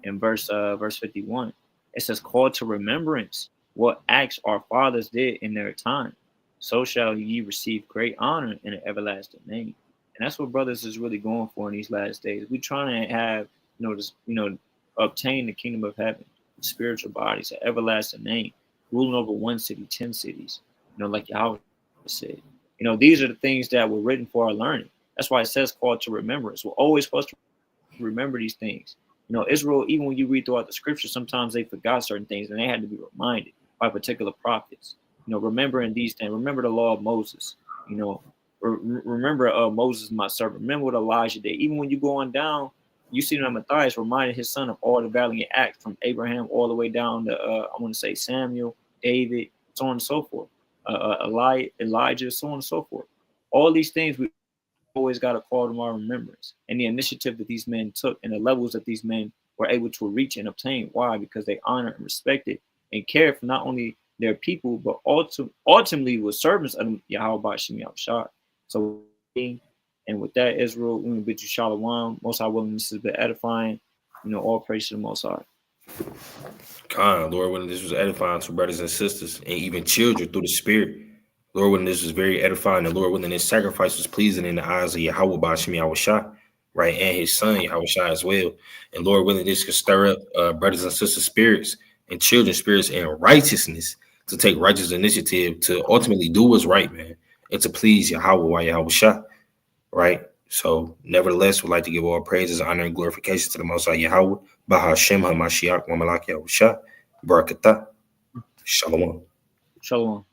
In verse 51, it says, "Call to remembrance what acts our fathers did in their time, so shall ye receive great honor in an everlasting name." And that's what brothers is really going for in these last days. We trying to have, obtain the kingdom of heaven, spiritual bodies, an everlasting name, ruling over one city, 10 cities. Like Yahweh said. These are the things that were written for our learning. That's why it says called to remembrance. We're always supposed to remember these things. Israel, even when you read throughout the scripture, sometimes they forgot certain things and they had to be reminded by particular prophets. Remembering these things. Remember the law of Moses. Remember Moses, my servant. Remember what Elijah did. Even when you go on down, you see that Matthias reminded his son of all the valiant acts from Abraham all the way down to, I want to say, Samuel, David, so on and so forth. Elijah, so on and so forth. All these things we always got to call them our remembrance, and the initiative that these men took and the levels that these men were able to reach and obtain. Why? Because they honor and respected and care for not only their people, but ultimately were servants of Yahweh Ba'Shem Yahushua. So, and with that, Israel, we bid you shalom. Most High willingness has been edifying. All praise to the Most High. Lord willing, this was edifying to brothers and sisters and even children through the Spirit. Lord willing, this was very edifying. And Lord willing, this sacrifice was pleasing in the eyes of Yahweh Ba'Shem Yahushua, right, and his son Yahushua as well. And Lord willing, this could stir up brothers and sisters' spirits and children's spirits in righteousness to take righteous initiative to ultimately do what's right, man, and to please Yahweh Yahushua, right? So, nevertheless, we'd like to give all praises, honor, and glorification to the Most High Yahweh, Bahashem HaMashiach, Wamalak Yahushua, Barakatah, Shalom. Shalom.